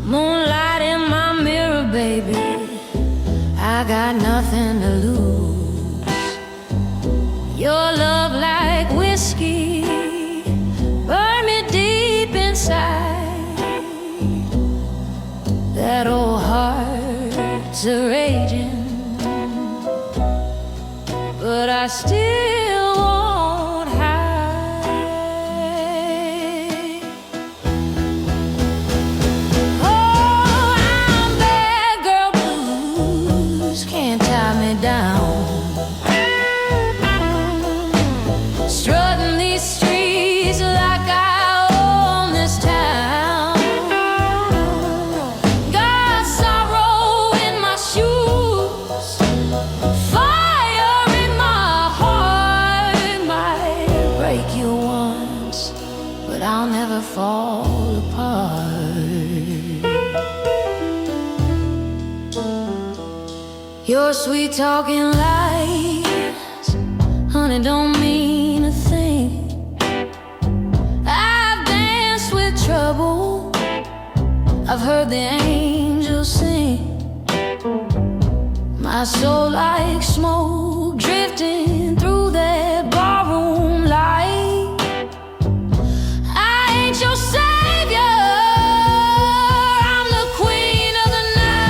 Moonlight in my mirror, baby, I got nothing to lose. Your love like whiskey burn me deep inside. That old heart's a raging, but I still won't hide. Oh, I'm bad girl blues, can't tie me down. Strutting these streets like I own this town. Got sorrow in my shoes, fire in my heart. Might break you once, but I'll never fall apart. Your sweet talking lies, honey, don't mean a thing. I've danced with trouble, I've heard the angels sing. My soul like smoke drifting through that barroom light. I ain't your savior, I'm the queen of the night.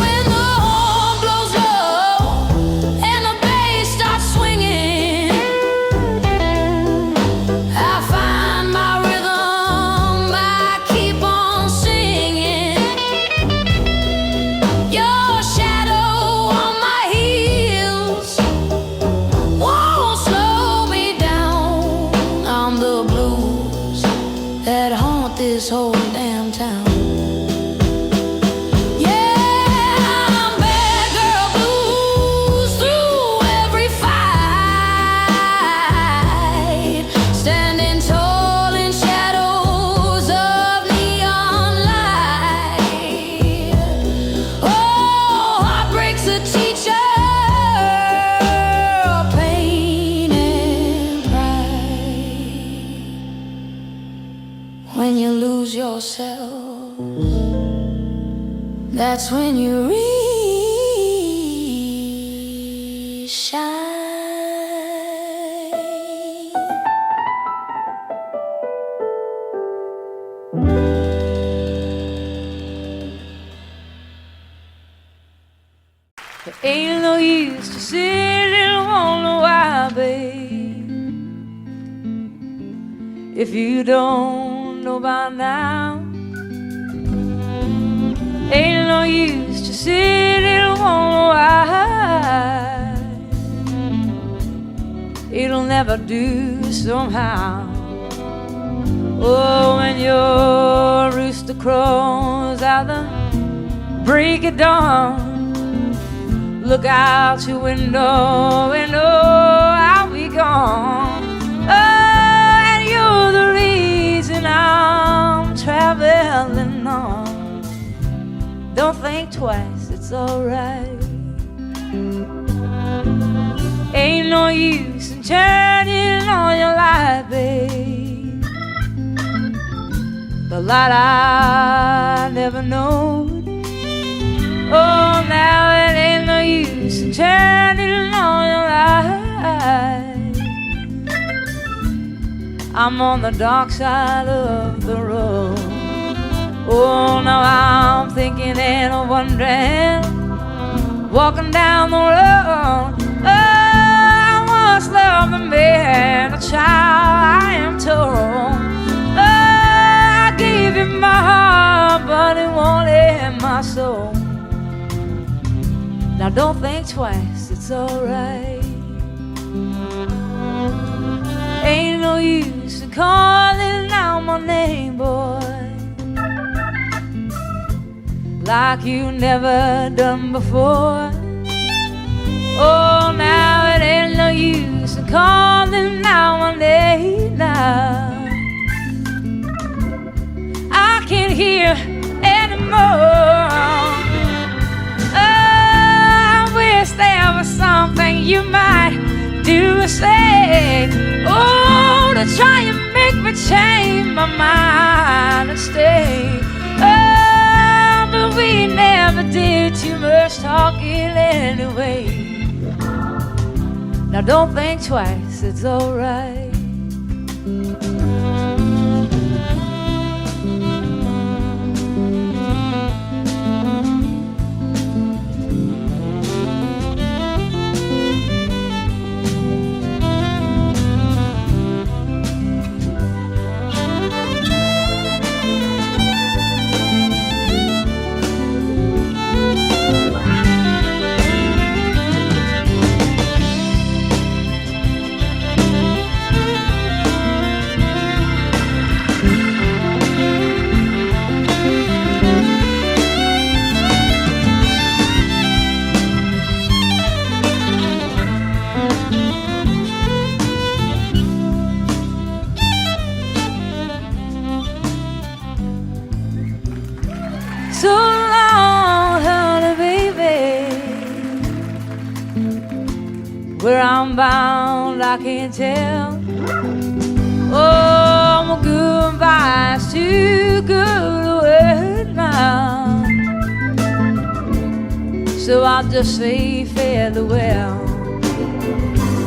When the horn blows low and the bass starts swinging, I find my rhythm, I keep on singing. Your shadow on my heels won't slow me down. I'm the blues that haunt this whole damn town. Yeah, I'm bad girl blues through every fight, standing tall in shadows of neon light. Oh, heartbreak's a teacher of pain and pride. When you lose yourself, that's when you really shine.
There ain't no use to sit and wonder why, babe, if you don't know by now. Ain't no use to sit and wonder why, it'll never do somehow. Oh, when your rooster crows out the break of dawn, look out your window and oh, I'll be gone. Oh, and you're the reason I'm traveling on. Don't think twice, it's alright. Ain't no use in turning on your light, babe, the light I never knowed. Oh, now it ain't no use in turning on your light. I'm on the dark side of the road. Oh, now I'm thinking and wondering, walking down the road. Oh, I once loved a man, a child, I am told. Oh, I gave him my heart, but it won't in my soul. Now don't think twice, it's alright. Ain't no use in calling out my name, boy, like you never done before. Oh, now it ain't no use in calling out my name now. I can't hear anymore. I wish there was something you might do or say, oh, to try and make me change my mind and stay. Oh, but we never did too much talking anyway. Now don't think twice, it's alright. So long, honey, baby. Where I'm bound, I can't tell. Oh, my goodbye's too good to wait now. So I'll just say farewell.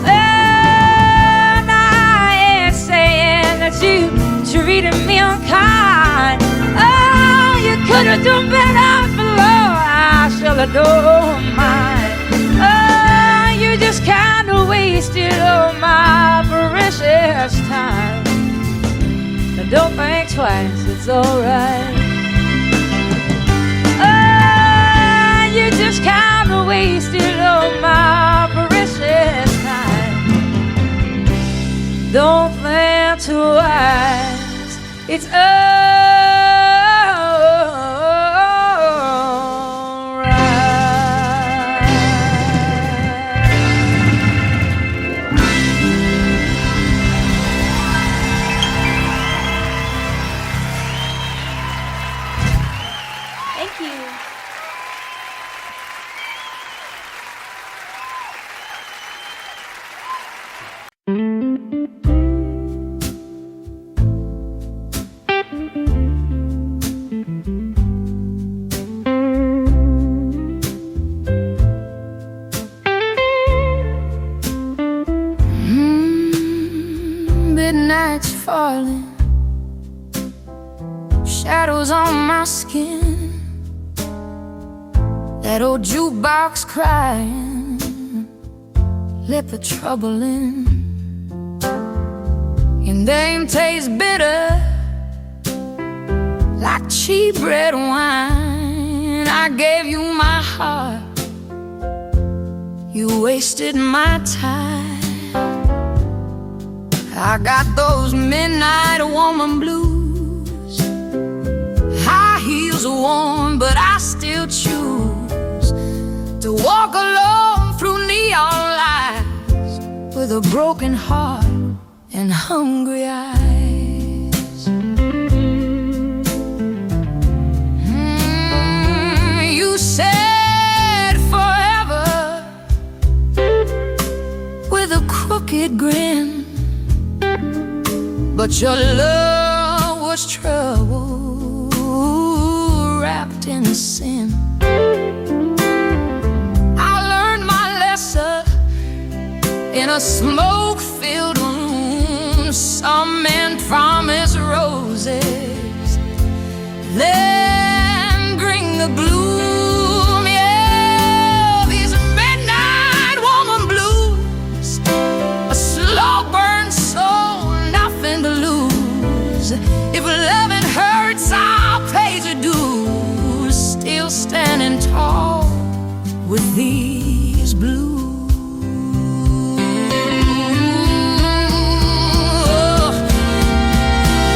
And I ain't saying that you treated me unkind. Oh, you could have done better below. I should have known mine. Oh, you just kind of wasted all my precious time. Now don't think twice, it's alright. Oh, you just kind of wasted all my precious time. Don't think twice, it's alright. Thank you.
Midnight's falling, shadows on my skin. That old jukebox crying, lip of trouble in. Your name tastes bitter, like cheap red wine. I gave you my heart, you wasted my time. I got those midnight woman blues. High heels are warm, but I still choose to walk alone through neon lights with a broken heart and hungry eyes. You said forever with a crooked grin, but your love was trouble wrapped in sin. I learned my lesson in a smoke-filled room. Some men promise roses, then bring the gloom. Yeah, these midnight woman blues, a slow burn soul, nothing to lose. If loving hurts, I'll pay the dues. Still standing tall with these blues.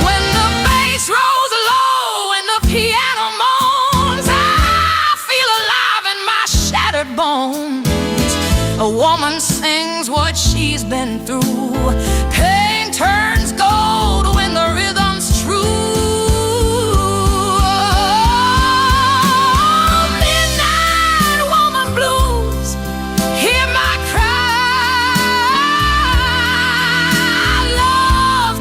When the bass rolls low and the piano moans, I feel alive in my shattered bones. A woman sings what she's been through. Pain turns gold when the rhythm's true. Midnight woman blues, hear my cry. Love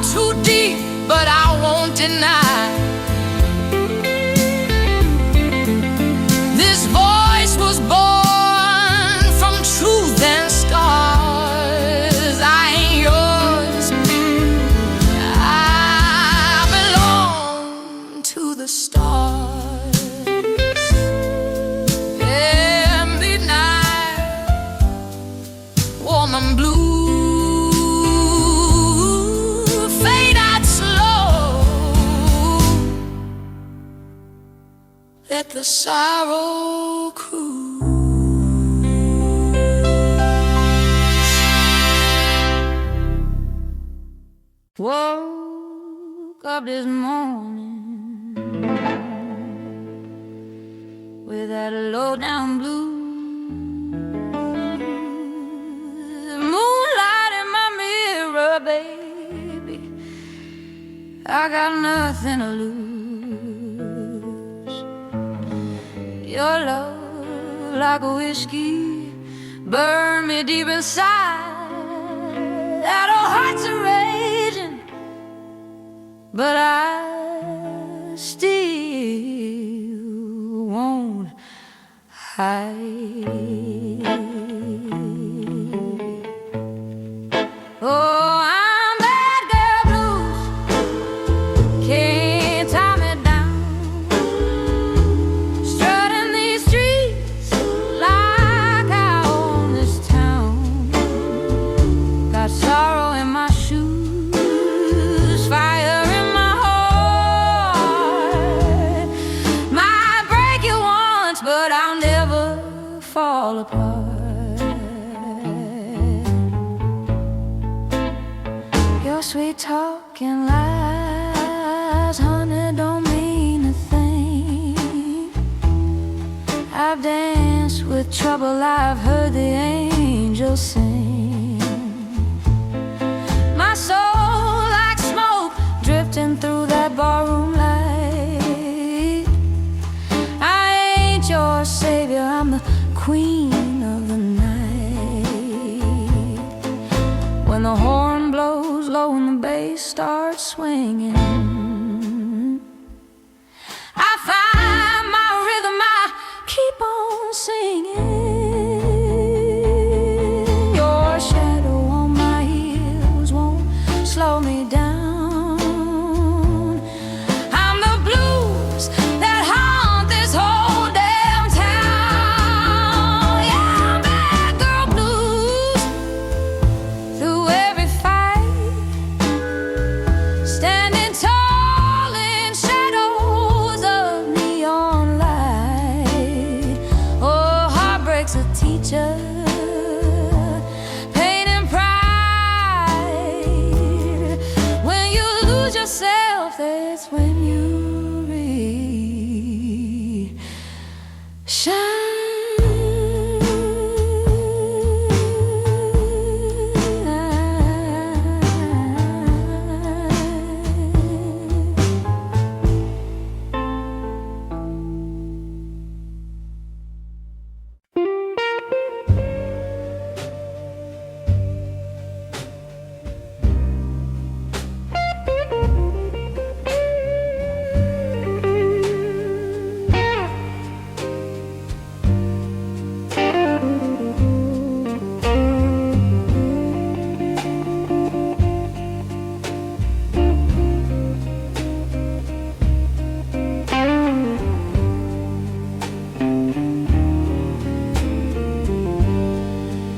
the sorrow cruise.
Woke up this morning with that low down blues. Moonlight in my mirror, baby, I got nothing to lose. Your love, like a whiskey, burned me deep inside. That old heart's a raging, but I still won't hide. Oh, I'm bad girl blues, can't tie me down. Strutting these streets like I own this town. Got sorrow in my shoes, fire in my heart. Might break you once, but I'll never fall apart. Your sweet talking lies, honey, don't mean a thing. I've danced with trouble, I've heard the angels sing. My soul like smoke drifting through that barroom light. I ain't your savior, I'm the queen of the night. When the horn blows low and the bass starts swinging, I find my rhythm, I keep on singing. Your shadow on my heels won't slow me down. I'm the blues that haunt this whole damn town. Yeah, I'm bad girl blues. Through every fight, standing tall in shadows of neon light. Oh, heartbreak's a teacher, pain and pride. When you lose yourself, that's when you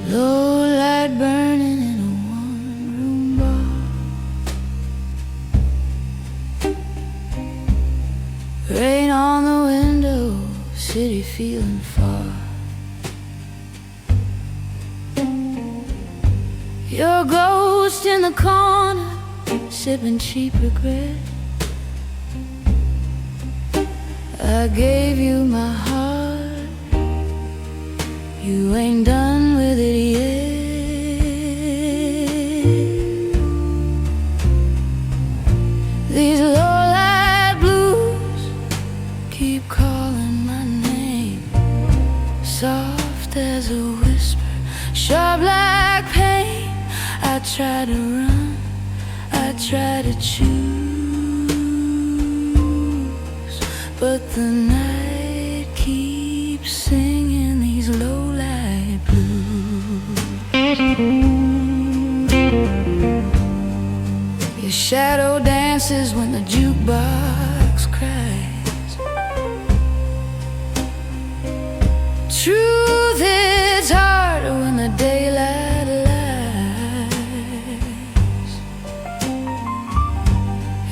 low light burning in a one-room bar. Rain on the window, city feeling far. Your ghost in the corner, sipping cheap regret. I gave you my heart, you ain't done with it yet. These low-light blues keep calling my name, soft as a whisper, sharp like pain. I try to run, I try to choose, but the night keeps singing these low-light blues. Your shadow dances when the jukebox cries. Truth hits harder when the daylight lies.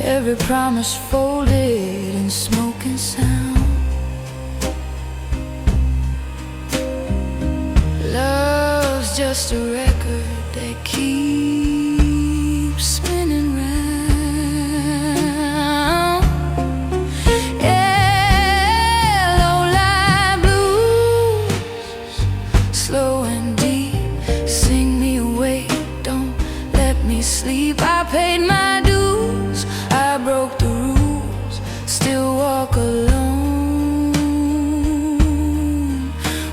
Every promise folded in smoke and sound.
just a record that keeps spinning round. Yeah, low-line blues, slow and deep, sing me awake, don't let me sleep. I paid my dues, I broke the rules, still walk alone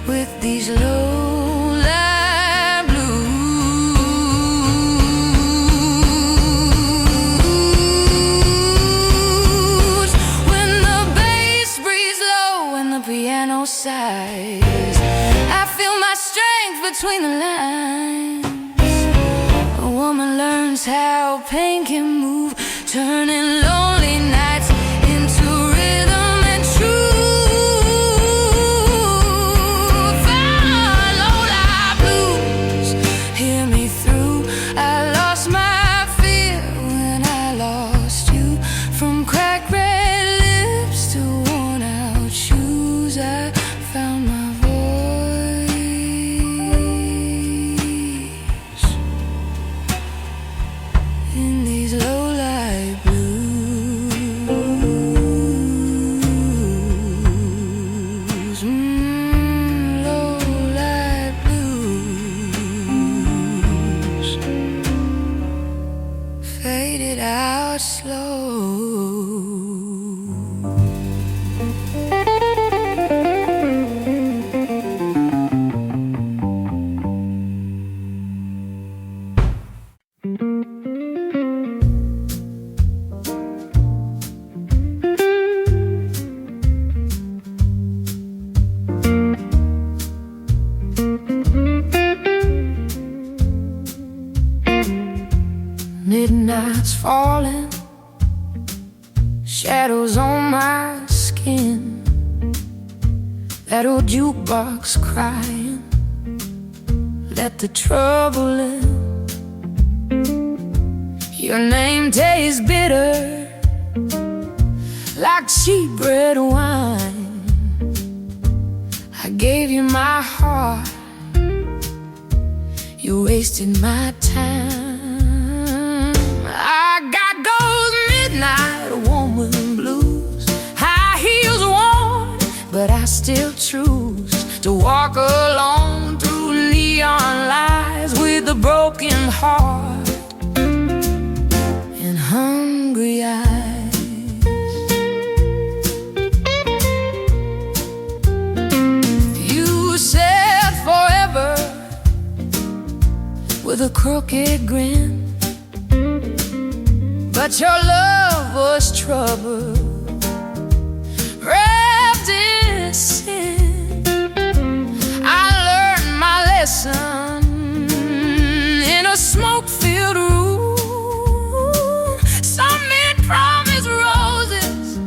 with these low-line blues. When the bass breathes low and the piano sighs, I feel my strength between the lines. A woman learns how pain can move, turning lonely nights into rhythm and truth. Low-line blues, hear me through. I lost my fear when I lost you. From cracked red lips to worn out shoes, I found my voice in these low-light blues. Low-light blues, faded out slow. Midnight's falling, shadows on my skin. That old jukebox crying, let the trouble in. Your name tastes bitter, like cheap red wine. I gave you my heart, you wasted my time. I got those midnight woman blues, high heels worn, but I still choose to walk alone through neon lights with a broken heart and hungry eyes. You said forever with a crooked grin, but your love was trouble wrapped in sin. I learned my lesson in a smoke-filled room. Some men promise roses,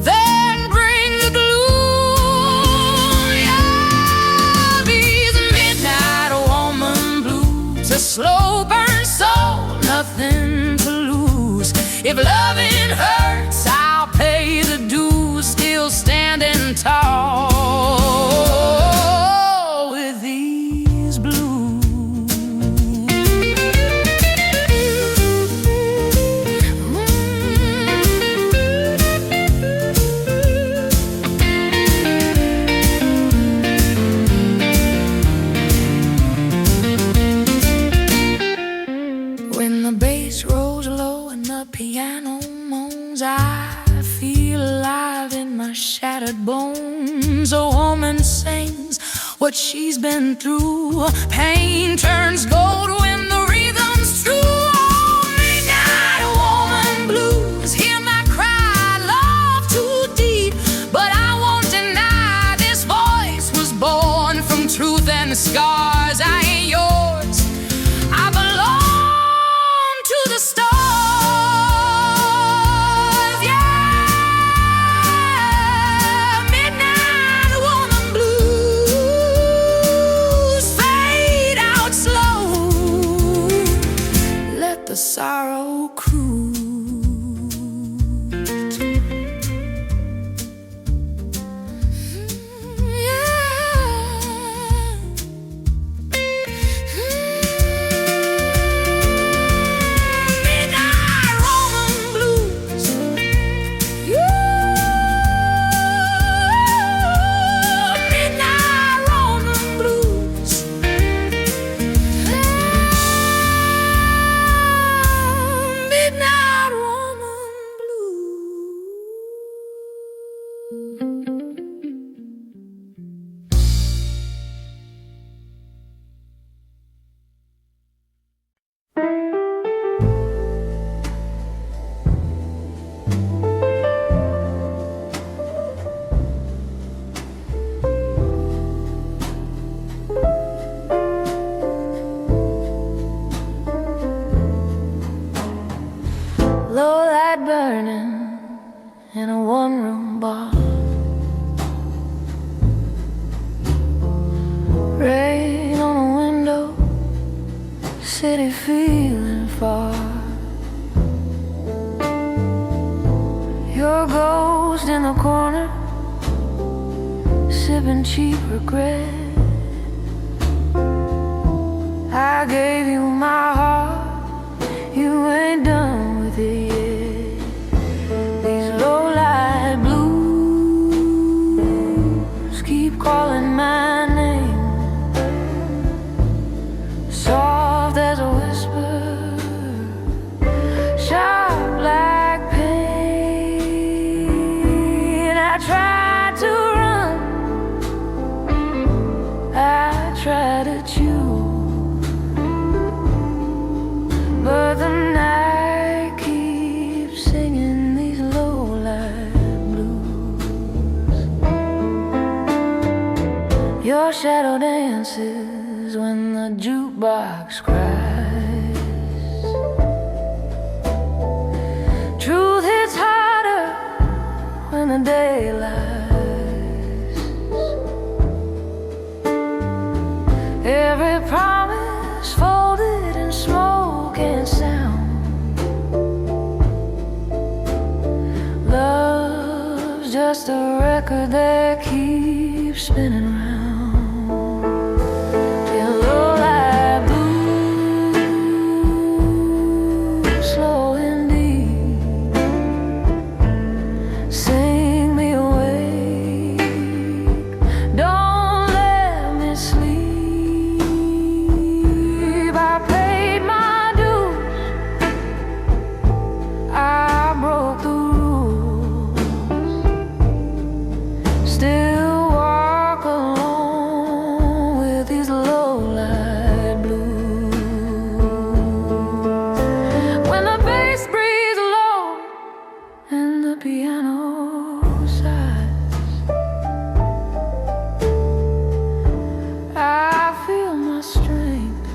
then bring the gloom. Yeah, these midnight woman blues, a slow burn soul, nothing to lose. If loving hurts, I'll pay the dues, still standing tall with these blues. When the bass rolls low and the piano moans, I feel alive in my shattered bones. A woman sings what she's been through. Pain turns gold when the rhythm's true. Oh, midnight woman blues, hear my cry, love too deep. But I won't deny this voice was born from truth and scars. I ain't yours, I belong to the stars. Yeah, midnight woman blues, fade out slow, let the sorrow cruise. Yeah.
low light burning in a one-room bar. Rain on a window, city feeling far. Your ghost in the corner, sipping cheap regret. I gave you my heart, you ain't done with it yet. These low-light blues keep calling my name, soft as a whisper, sharp like pain. I tried to run, I tried to choose, but the night keeps singing these low-light blues. Your shadow dances when the jukebox cries. Truth hits harder when the day lies. Every promise folded in smoke and sound. Love's just a record that keeps spinning round. In low-light blues, slow and deep, sing me awake, don't let me sleep. I paid my dues, I broke the rules, still walk alone with these low-light blues. When the bass breathes low and the piano sighs, I feel my strength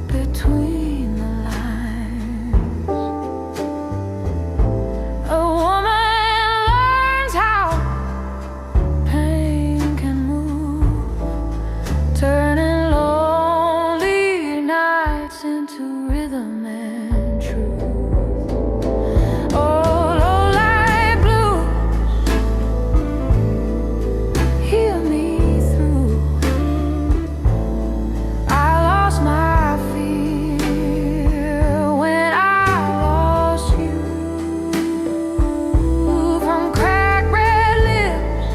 between the lines. A woman learns how pain can move, turning lonely nights into rhythm and truth. Oh, low-light blues, hear me through. I lost my fear when I lost you. From cracked red lips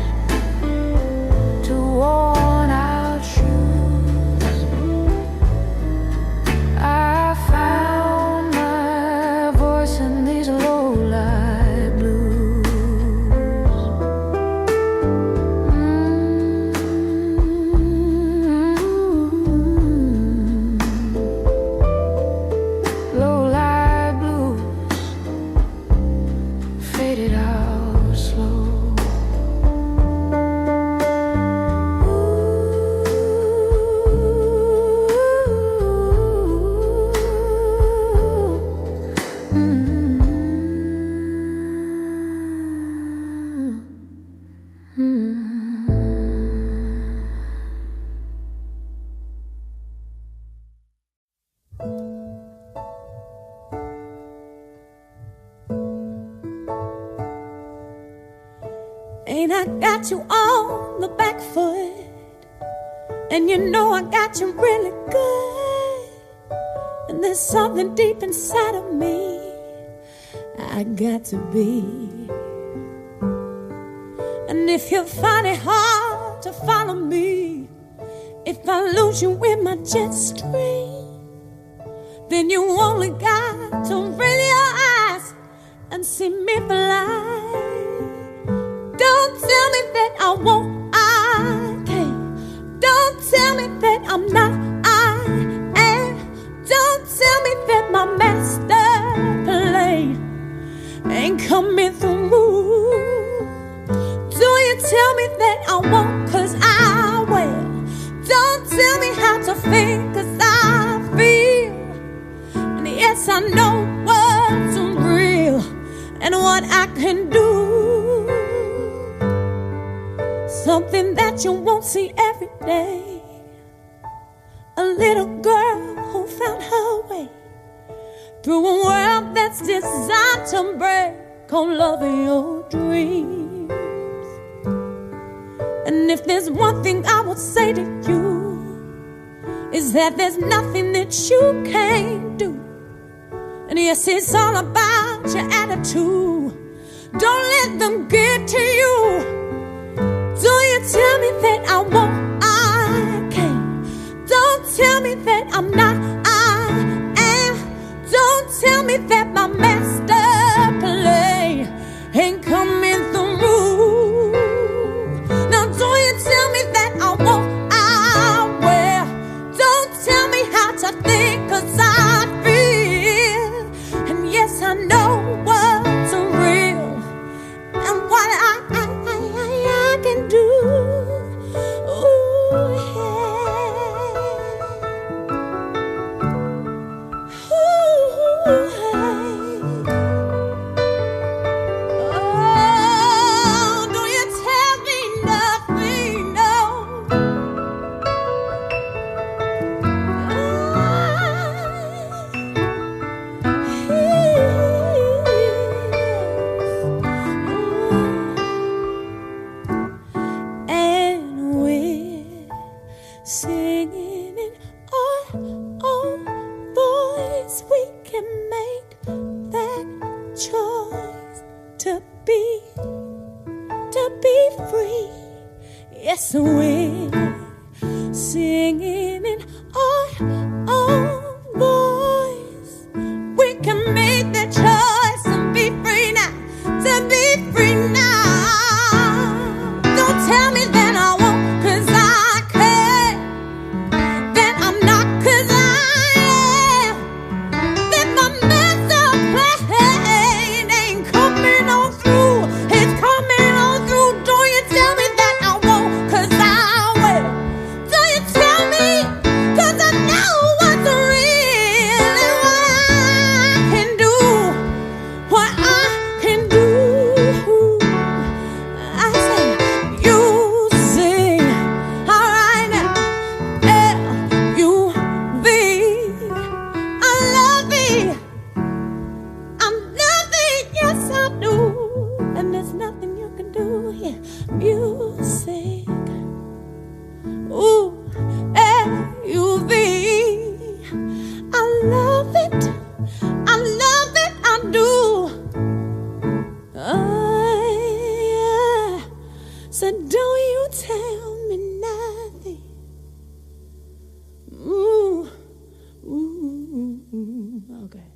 to worn-out shoes, I found my voice in these low-light blues. Low-light blues faded out slow.
Ain't I got you on the back foot? And you know I got you really good. And there's something deep inside of me I got to be. And if you find it hard to follow me, if I lose you in my jet stream, then you only got to raise your eyes and see me fly. Don't tell me that I won't, I can't. Don't tell me that I'm not, I am. Don't tell me that my master plan ain't coming through. Do you tell me that I won't, 'cause I will. Don't tell me how to feel, 'cause I feel. And yes, I know what's real.
and what I can do. Something that you won't see every day. A little girl who found her way through a world that's designed to break on loving your dreams. And if there's one thing I would say to you, is that there's nothing that you can't do. And yes, it's all about your attitude. Don't let them get to you. Don't you tell me that I won't, I can't. Don't tell me that I'm not, I am. Don't tell me that my master play ain't coming through. Now don't you tell me that I won't, I will. Don't tell me how to think, 'cause I feel. And yes, I know what's real and what I can do. Ooh, yeah. Ooh, hey. Oh, don't you tell me nothing, no. And we're singing in our own voice. We can make that choice to be free. Yes, we're singing in our own voice. We can make that choice and be free now, to be free now. Don't tell me that I won't, 'cause I can. That I'm not, 'cause I am. That my master plan ain't coming on through. It's coming on through. Don't you tell me that I won't, 'cause I will. Don't you tell me, 'cause I know what's real and what I can do. What I can do. I say, you sing, all right now. L-U-V. I love it. I'm nothing, yes I do. And there's nothing you can do. Yeah, music. Ooh, L-U-V. I love it. I love it. I do. Yeah. So don't you tell me nothing. Ooh, ooh, okay.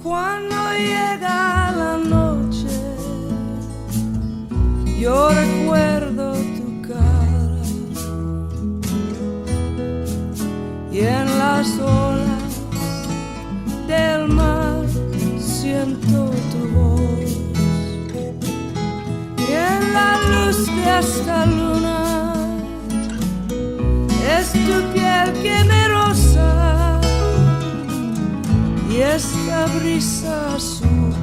Cuando llega la noche, yo recuerdo tu cara y en las olas del mar siento tu voz y en la luz de esta luna es tu piel que me roza. Y esta brisa azul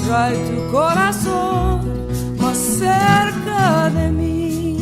trae tu corazón más cerca de mí.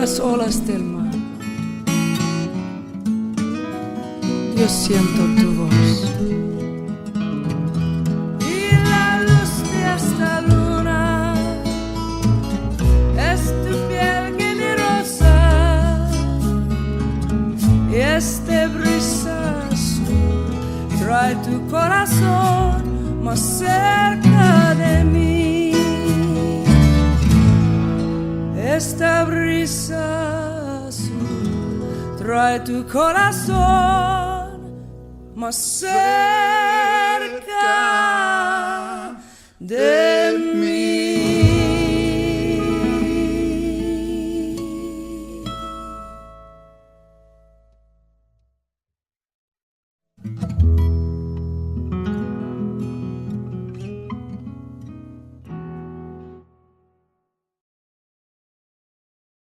las olas del mar. Yo siento tu voz.
Y la luz de esta luna es tu piel que me rosa, y este brisa azul trae tu corazón más cerca de mí. Esta brisa azul trae tu corazón más cerca de